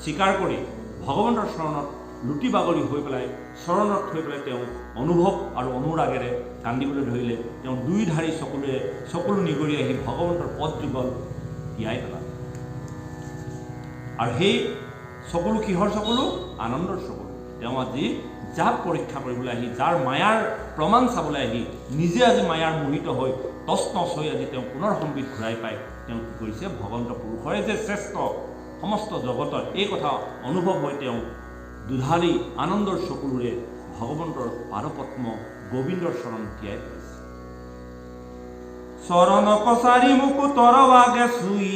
স্বীকাৰ কৰি ভগৱন্তৰ চৰণত লুটি বাগৰি হৈ পেলাই, চৰণত থৈ পেলাই তেওঁ অনুভৱ আৰু অনুৰাগেৰে কান্দিবলৈ ধৰিলে। তেওঁ দুইধাৰী চকুলো নিগৰি আহি ভগৱন্তৰ পদযুগল তিয়াই পেলালে। আৰু সেই চকুলো কিহৰ চকুলো? আনন্দৰ চকুলো। তেওঁ আজি যাক পৰীক্ষা কৰিবলৈ আহি, যাৰ মায়াৰ প্ৰমাণ চাবলৈ আহি, নিজে আজি মায়াৰ মোহিত হৈ তছনছ হৈ আজি তেওঁ পুনৰ সম্বিত ঘূৰাই পায়। তেওঁ কি কৰিছে? ভগৱন্ত পুৰুষৰে যে শ্ৰেষ্ঠ সমস্ত জগতত, এই কথা অনুভৱ হৈ তেওঁ দুধাৰী আনন্দৰ চকুলোৰে ভগৱন্তৰ পাদপদ্ম গোবিন্দৰ চৰণ তিয়াই পেলাইছে। চৰণ কছাৰী মুকুটৰ ভাগে চুই,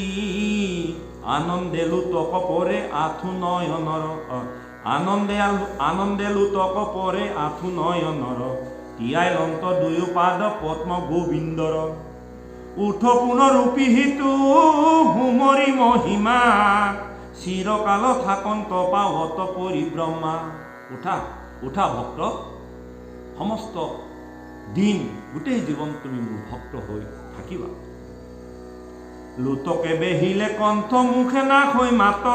আনন্দে লুতক পৰে আঠু নয়নৰ, আনন্দে লুতক পৰে আঠু নয়নৰ, তিয়াই লন্ত দুয়ো পাদ পদ্ম গোবিন্দৰ। উঠ পুনৰূপী হিতু হুমৰি মহিমা, চিৰকাল থাকন্ত পাৱত পৰিব্ৰহ্মা। উঠা উঠা ভক্ত, সমস্ত দিন গোটেই জীৱন তুমি মোৰ ভক্ত হৈ থাকিবা। লুতকে বেহিলে কণ্ঠ মুখে নাক হৈ মাত,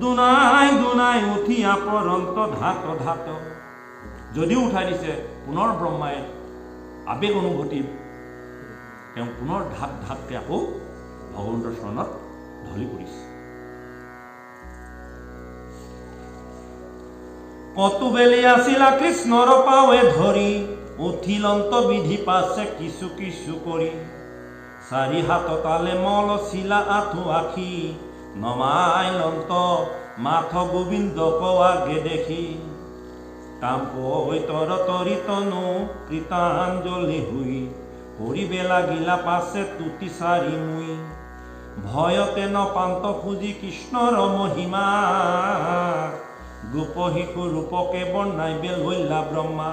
দুনাই দুনাই উঠিয়া পৰন্ত ধাত ধাত। যদিও উঠাই দিছে, পুনৰ ব্ৰহ্মাই আবেগ অনুভূতি তেওঁ পুনৰ ধাত ধাতকৈ আকৌ ভগৱন্তৰ চৰণত ঢলি পৰিছে। কতু বেলি আছিলা কৃষ্ণৰ পাৱে ধৰি, উঠিলন্ত বিধি পাছে কিছু কিছু কৰি চাৰি হাত তালে মল চিলা আঁঠু আখি নমাই লন্ত মাথ গোবিন্দক আগে দেখি কাম তৰ তৰি তনু কৃতাঞ্জলি হুই কৰিবে লাগিলা পাছে তুতি চাৰি মুই ভয়তে নপান্ত খুজি কৃষ্ণৰ মহিমা গোপ শিশু ৰূপকে বৰ্ণাইবে লইলা ব্ৰহ্মা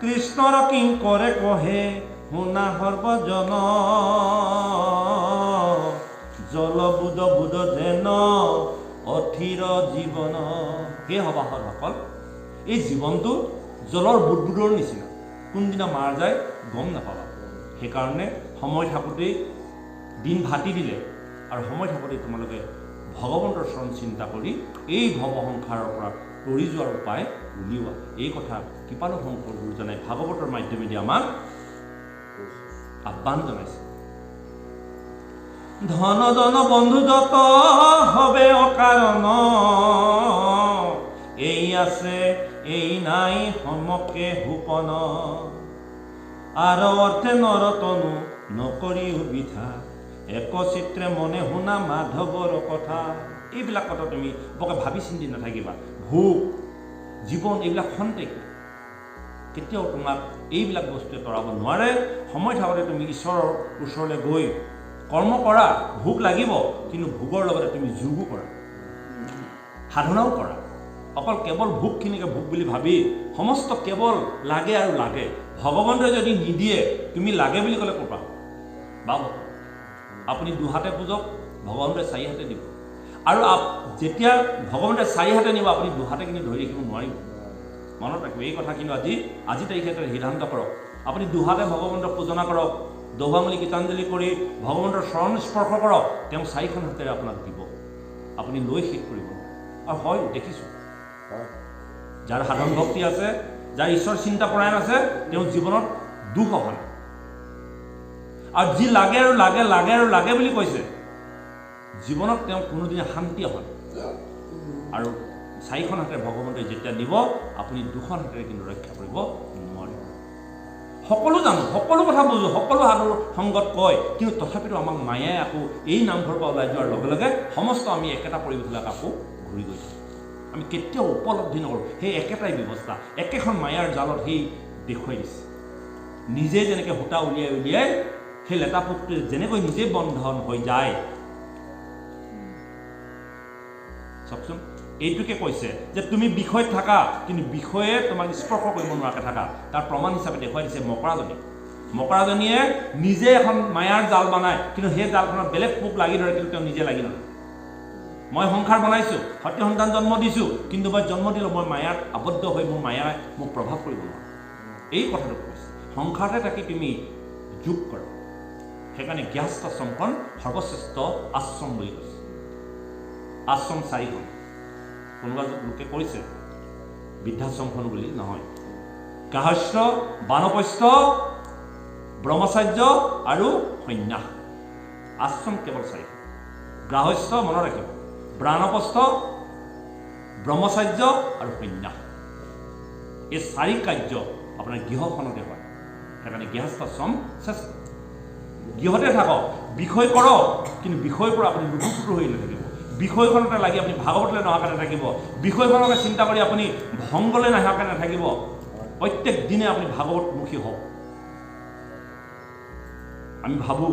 কৃষ্ণৰ কিংকৰে কহে শুনা সৰ্বজন জলবুদ বুদ যেন অথিৰ জীৱন। সেই সভাসদসকল, এই জীৱনটো জলৰ বুদবুদৰ নিচিনা, কোনদিনা মাৰ যায় গম নাপাবা। সেইকাৰণে সময় থাকোঁতেই দিন ভাতি দিলে আৰু সময় থাকোঁতেই তোমালোকে ভগৱন্তৰ চৰণ চিন্তা কৰি এই ভৱ সংসাৰৰ পৰা তৰি যোৱাৰ উপায় উলিওৱা। এই কথা কৃপালু শংকৰ গুৰুজনাই ভাগৱতৰ মাধ্যমেদি আমাক আহ্বান জনাইছে। ধন জন বন্ধু যত হবে অকাৰণ এই আছে এই নাই সমকে হুপন আৰু অৰ্থে নৰতনু নকৰি সুবিধা একচিত্ৰে মনে শুনা মাধৱৰ কথা। এইবিলাক কথা তুমি বৰকে ভাবি চিন্তি নাথাকিবা। ভোগ জীৱন এইবিলাক খন্তেক, কেতিয়াও তোমাক এইবিলাক বস্তুৱে তৰাব নোৱাৰে। সময় থাকোঁতে তুমি ঈশ্বৰৰ ওচৰলৈ গৈ কৰ্ম কৰা, ভোগ লাগিব, কিন্তু ভোগৰ লগতে তুমি যোগো কৰা, সাধনাও কৰা। অকল কেৱল ভোগখিনিকে ভোগ বুলি ভাবি সমস্ত কেৱল লাগে আৰু লাগে, ভগৱন্তই যদি নিদিয়ে তুমি লাগে বুলি ক'লে ক'ৰ পৰা পাব? আপুনি দুহাতে পূজক, ভগৱন্তই চাৰি হাতে দিব। আৰু যেতিয়া ভগৱন্তই চাৰি হাতে নিব আপুনি দুহাতে কিন্তু ধৰি ৰাখিব নোৱাৰিব। মনত ৰাখিব এই কথা। কিন্তু আজি তাৰিখে সিদ্ধান্ত কৰক, আপুনি দুহাতে ভগৱন্তক পূজনা কৰক, দৌভাঙুলি গীতাঞ্জলি কৰি ভগৱন্তৰ চৰণ স্পৰ্শ কৰক, তেওঁ চাৰিখন হাতেৰে আপোনাক দিব, আপুনি লৈ শেষ কৰিব। আৰু হয়, দেখিছোঁ যাৰ সাধন ভক্তি আছে, যাৰ ঈশ্বৰ চিন্তা পৰায়ণ আছে, তেওঁ জীৱনত দুখ অহা নাই। আৰু যি লাগে আৰু লাগে লাগে আৰু লাগে বুলি কৈছে, জীৱনত তেওঁ কোনোদিনে শান্তি অহা নাই। আৰু চাৰিখন হাতেৰে ভগৱন্তই যেতিয়া দিব, আপুনি দুখন হাতেৰে কিন্তু ৰক্ষা কৰিব নোৱাৰিব। সকলো জানো, সকলো কথা বুজোঁ, সকলো সাধুৰ সংগত কয়, কিন্তু তথাপিতো আমাক মায়াই আকৌ এই নামঘৰৰ পৰা ওলাই যোৱাৰ লগে লগে সমস্ত আমি একেটা পৰিৱেশলৈ আকৌ ঘূৰি গৈছোঁ। আমি কেতিয়াও উপলব্ধি নকৰোঁ সেই একেটাই ব্যৱস্থা, একেখন মায়াৰ জালত সেই দেখুৱাই দিছে। নিজে যেনেকৈ সূতা উলিয়াই উলিয়াই সেই লেটা পোকটোৱে যেনেকৈ নিজেই বন্ধন হৈ যায়। চাওকচোন, এইটোকে কৈছে যে তুমি বিষয়ত থাকা, কিন্তু বিষয়ে তোমাক স্পৰ্শ কৰিব নোৱাৰাকৈ থাকা। তাৰ প্ৰমাণ হিচাপে দেখুৱাই দিছে মকৰাজনী। মকৰাজনীয়ে নিজে এখন মায়াৰ জাল বনায়, কিন্তু সেই জালখনত বেলেগ পোক লাগি ধৰে, কিন্তু তেওঁ নিজে লাগি নধৰে। মই সংসাৰ বনাইছোঁ, সত্য সন্তান জন্ম দিছোঁ, কিন্তু মই জন্ম দিলোঁ, মই মায়াত আবদ্ধ হৈ মোৰ মায়াই মোক প্ৰভাৱ কৰিব নোৱাৰোঁ। এই কথাটো কৈছে। সংসাৰতে থাকি তুমি যোগ কৰা। সেইকাৰণে গৃহস্থাশ্ৰমখন সৰ্বশ্ৰেষ্ঠ আশ্ৰম বুলি কৈছে। আশ্ৰম চাৰিখন, কোনোবা লোকে কৈছে বৃদ্ধাশ্ৰমখন বুলি, নহয়। গাহস্থ্য, বানপ্ৰস্থ, ব্ৰহ্মচাৰ্য আৰু সন্ন্যাস। আশ্ৰম কেৱল চাৰিখন। গাহস্থ মনত ৰাখিব, বানপ্ৰস্থ, ব্ৰহ্মচাৰ্য আৰু সন্ন্যাস। এই চাৰি কাৰ্য আপোনাৰ গৃহখনতে হয়। সেইকাৰণে গৃহস্থাশ্ৰম শ্ৰেষ্ঠ। গৃহতে থাকক, বিষয় কৰক, কিন্তু বিষয়ৰ পৰা আপুনি লুকুপুটু হৈ নাথাকিব। বিষয়খনতে লাগি আপুনি ভাগৱতলৈ নহাকৈ নাথাকিব। বিষয়খনকে চিন্তা কৰি আপুনি ভংগলৈ নহাকৈ নাথাকিব। প্ৰত্যেক দিনে আপুনি ভাগৱতমুখী হওক। আমি ভাবোঁ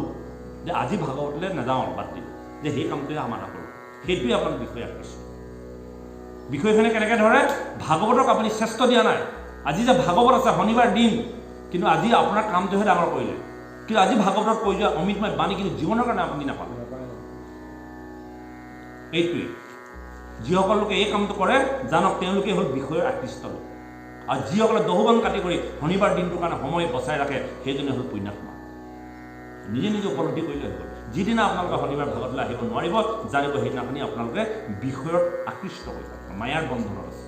যে আজি ভাগৱতলৈ নাযাওঁ, বাদ দিম, যে সেই কামটোৱে আমাৰ নকৰোঁ। সেইটোৱে আপোনাৰ বিষয় আকৃষ্ট। বিষয়খিনি কেনেকৈ ধৰে? ভাগৱতক আপুনি শ্ৰেষ্ঠ দিয়া নাই। আজি যে ভাগৱত আছে, শনিবাৰ দিন, কিন্তু আজি আপোনাৰ কামটোহে ডাঙৰ কৰিলে। কিন্তু আজি ভাগৱতত কৈ যোৱা অমৃতময় বাণী কিন্তু জীৱনৰ কাৰণে আপুনি নাপালে। এইটোৱেই যিসকল লোকে এই কামটো কৰে, জানক তেওঁলোকে হ'ল বিষয়ৰ আকৃষ্ট লোক। আৰু যিসকলে দহুবান কাটি কৰি শনিবাৰ দিনটোৰ কাৰণে সময় বচাই ৰাখে, সেইজনে হ'ল পুণ্যাত্মা। নিজে নিজে উপলব্ধি কৰিলে হৈ গ'ল। যিদিনা আপোনালোকে শনিবাৰ ভাগৱতলৈ আহিব নোৱাৰিব, জানিব সেইদিনাখনি আপোনালোকে বিষয়ত আকৃষ্ট হৈ যাব, মায়াৰ বন্ধনত আছে।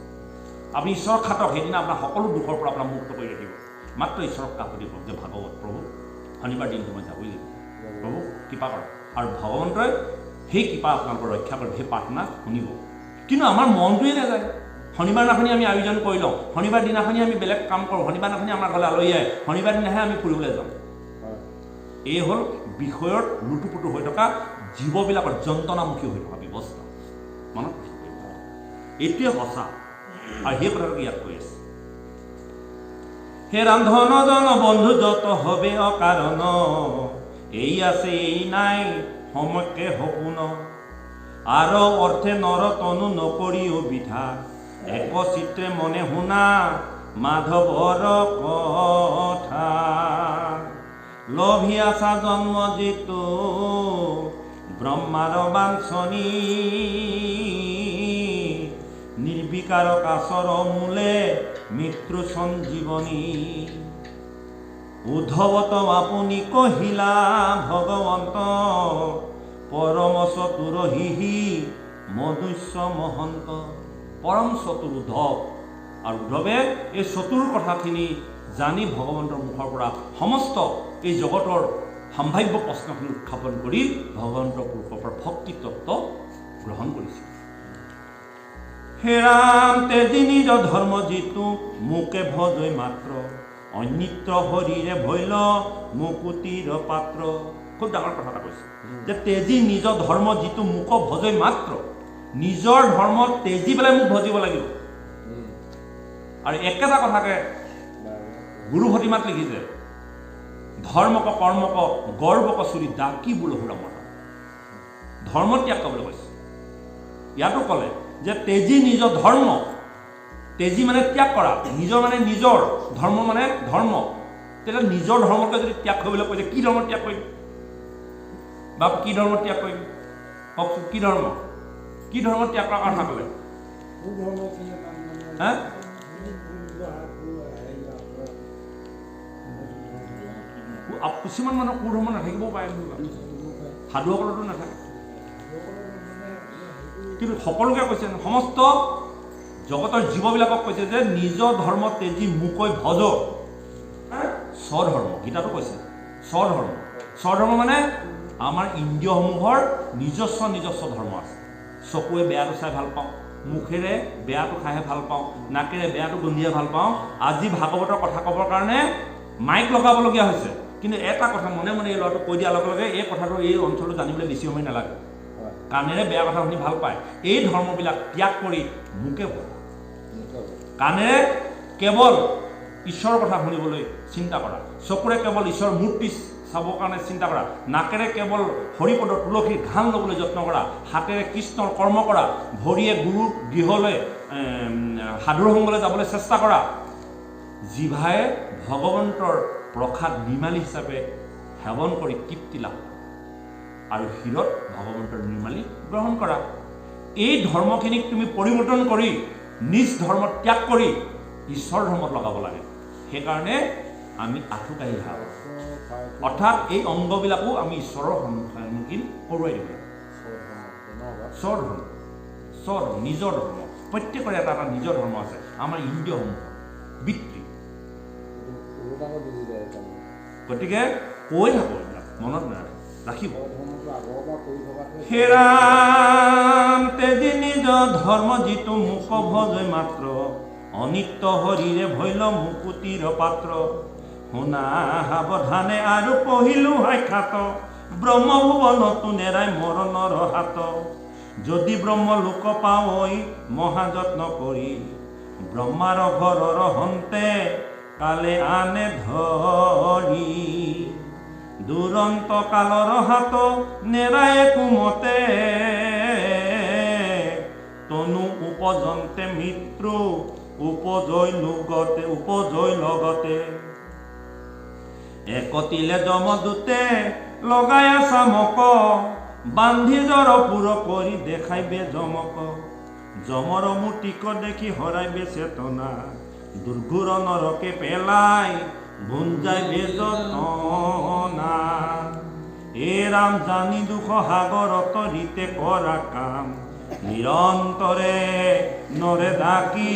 আপুনি ঈশ্বৰক খাটক, সেইদিনা আপোনাৰ সকলো দুখৰ পৰা আপোনাক মুক্ত কৰি ৰাখিব। মাত্ৰ ঈশ্বৰক কাকতি কৰক যে ভাগৱত প্ৰভু শনিবাৰ দিনটো মই যাবই লাগিব, প্ৰভু কৃপা কৰক। আৰু ভগৱন্তই সেই কৃপা আপোনালোকৰ ৰক্ষা কৰিব, সেই প্ৰাৰ্থনা শুনিব। কিন্তু আমাৰ মনটোৱে নাযায়। শনিবাৰ দিনাখনি আমি আয়োজন কৰি লওঁ, শনিবাৰ দিনাখনি আমি বেলেগ কাম কৰোঁ, শনিবাৰ দিনাখনি আমাৰ ঘৰলৈ আলহী আহে, শনিবাৰ দিনাহে আমি ফুৰিবলৈ যাওঁ। এই হ'ল বিষয়ৰ লুটুপুটু হৈ থকা জীৱবিলাকৰ যন্ত্ৰণামুখী হৈ থকা ব্যৱস্থা। মনত এইটোৱে সঁচা, আৰু সেই কথাটো ইয়াত কৈ আছে। হে ৰান্ধন জন বন্ধু যত হবে অকাৰণ, এই আছে এই নাই সমকে সপোন, আৰু অৰ্থে নৰতনু নকৰিও বিধা, এক চিত্ৰে মনে শুনা মাধৱৰ কথা। লভি আছা জন্ম যিটো ব্ৰহ্মাৰ বাঞ্ছনী, নিৰ্বিকাৰ কাছৰ মূলে মৃত্যু সঞ্জীৱনী। উদ্ধৱত আপুনি কহিলা ভগৱন্ত, পৰম চতুৰ হিহি মনুষ্য মহন্ত। পৰম চতুৰ উদ্ধৱ, আৰু উদ্ধৱে এই চতুৰ কথাখিনি জানি ভগৱন্তৰ মুখৰ পৰা সমস্ত এই জগতৰ সম্ভাৱ্য প্ৰশ্নখিনি উত্থাপন কৰি ভগৱন্তৰ পুৰুষৰ পৰা ভক্তি তত্ত্ব গ্ৰহণ কৰিছিল। হে ৰাম তেজি নিজ ধৰ্ম যিটো মোকে ভজৈ মাত্ৰ, অন্যত্ৰ হৰিৰে ভৈল মুকুতিৰ পাত্ৰ। খুব ডাঙৰ কথা এটা কৈছে যে তেজি নিজ ধৰ্ম যিটো মোক ভজৈ মাত্ৰ, নিজৰ ধৰ্ম তেজি পেলাই মোক ভজিব লাগিব। আৰু একেটা কথাকে গুৰু ভতিমাত লিখিছে, ধৰ্মক কৰ্মক গৰ্বক চুৰি ডাকি বোলো সুৰামৰ। ধৰ্ম ত্যাগ কৰিবলৈ কৈছে। ইয়াতো ক'লে যে তেজি নিজ ধৰ্ম, তেজি মানে ত্যাগ কৰা, নিজৰ মানে নিজৰ, ধৰ্ম মানে ধৰ্ম। তেতিয়া নিজৰ ধৰ্মকে যদি ত্যাগ কৰিবলৈ কৈছে, কি ধৰ্ম ত্যাগ কৰিম বাপ? কি ধৰ্ম ত্যাগ কৰিম কওকচোন? কি ধৰ্ম, কি ধৰ্ম ত্যাগ কৰাৰ কথা ক'লে? হা? কিছুমান মানুহৰ কুধৰ্ম নাথাকিবও পাৰে, সাধুসকলতো নাথাকে, কিন্তু সকলোকে কৈছে, সমস্ত জগতৰ জীৱবিলাকক কৈছে যে নিজৰ ধৰ্ম তেজি মোকৈ ভজ। স্বধৰ্ম, গীতাটো কৈছে স্বধৰ্ম। স্বধৰ্ম মানে আমাৰ ইন্দ্ৰিয়সমূহৰ নিজস্ব নিজস্ব ধৰ্ম আছে। চকুৱে বেয়াটো চাই ভাল পাওঁ, মুখেৰে বেয়াটো খাইহে ভাল পাওঁ, নাকেৰে বেয়াটো গোন্ধিয়ে ভাল পাওঁ। আজি ভাগৱতৰ কথা ক'বৰ কাৰণে মাইক লগাবলগীয়া হৈছে, কিন্তু এটা কথা মনে মনে এই ল'ৰাটো কৈ দিয়াৰ লগে লগে এই কথাটো এই অঞ্চলটো জানিবলৈ বেছি সময় নালাগে। কাণেৰে বেয়া কথা শুনি ভাল পায়। এই ধৰ্মবিলাক ত্যাগ কৰি মুকে ভজ। কাণেৰে কেৱল ঈশ্বৰৰ কথা শুনিবলৈ চিন্তা কৰা, চকুৰে কেৱল ঈশ্বৰৰ মূৰ্তি চাবৰ কাৰণে চিন্তা কৰা, নাকেৰে কেৱল হৰিপদ তুলসীৰ ঘাম ল'বলৈ যত্ন কৰা, হাতেৰে কৃষ্ণৰ কৰ্ম কৰা, ভৰিয়ে গুৰু গৃহলৈ সাধুৰ সংগলৈ যাবলৈ চেষ্টা কৰা, জিভাই ভগৱন্তৰ প্ৰসাদ নিৰ্মালী হিচাপে সেৱন কৰি তৃপ্তি লাভ কৰা, আৰু শিৰত ভগৱন্তৰ নিৰ্মালী গ্ৰহণ কৰা। এই ধৰ্মখিনিক তুমি পৰিৱৰ্তন কৰি নিজ ধৰ্ম ত্যাগ কৰি ঈশ্বৰ ধৰ্মত লগাব লাগে। সেইকাৰণে আমি আঁঠুকাঢ়ি খাওঁ, অৰ্থাৎ এই অংগবিলাকো আমি ঈশ্বৰৰ সন্মুখীন কৰোৱাই দিব লাগে। স্বধৰ্ম, স্বধৰ্ম, নিজৰ ধৰ্ম। প্ৰত্যেকৰে এটা এটা নিজৰ ধৰ্ম আছে। আমাৰ ইন্দ্ৰিয়সমূহ বৃত্তি, গতিকে কৈ থাকোঁ, এইবিলাক মনত ৰাখিব। হে ৰাম তেজি নিজ ধৰ্ম যিটো মোক ভজৈ মাত্ৰ, অনিত্য হৰিৰে ভৈল মুকুতিৰ পাত্ৰ। শুনা সাৱধানে আৰু পঢ়িলো সাক্ষাৎ, ব্ৰহ্মভুৱনতো নেৰাই মৰণৰ হাত। যদি ব্ৰহ্ম লোক পাৱই মহাযত্ন কৰি, ব্ৰহ্মাৰ ঘৰৰ হন্তে কালে আনে ধৰি। দুৰন্ত কালৰ হাত নেৰাই কুমতে, তনু উপজন্তে মৃত্যু উপজয় লগতে। একতিলে যমদূতে লগাই চামক, বান্ধি জৰ পুৰ কৰি দেখাইবে যমক। যমৰ মূৰ্তিক দেখি হৰাইবে চেতনা, দুৰ্ঘুৰ নৰকে পেলাই ভুঞ্জাইবে যতনা। এ ৰাম জানি দুখ সাগৰত ৰীতে কৰা কাম, নিৰন্তৰে নৰে ডাকি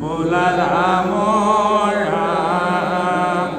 বোলা ৰাম ৰাম।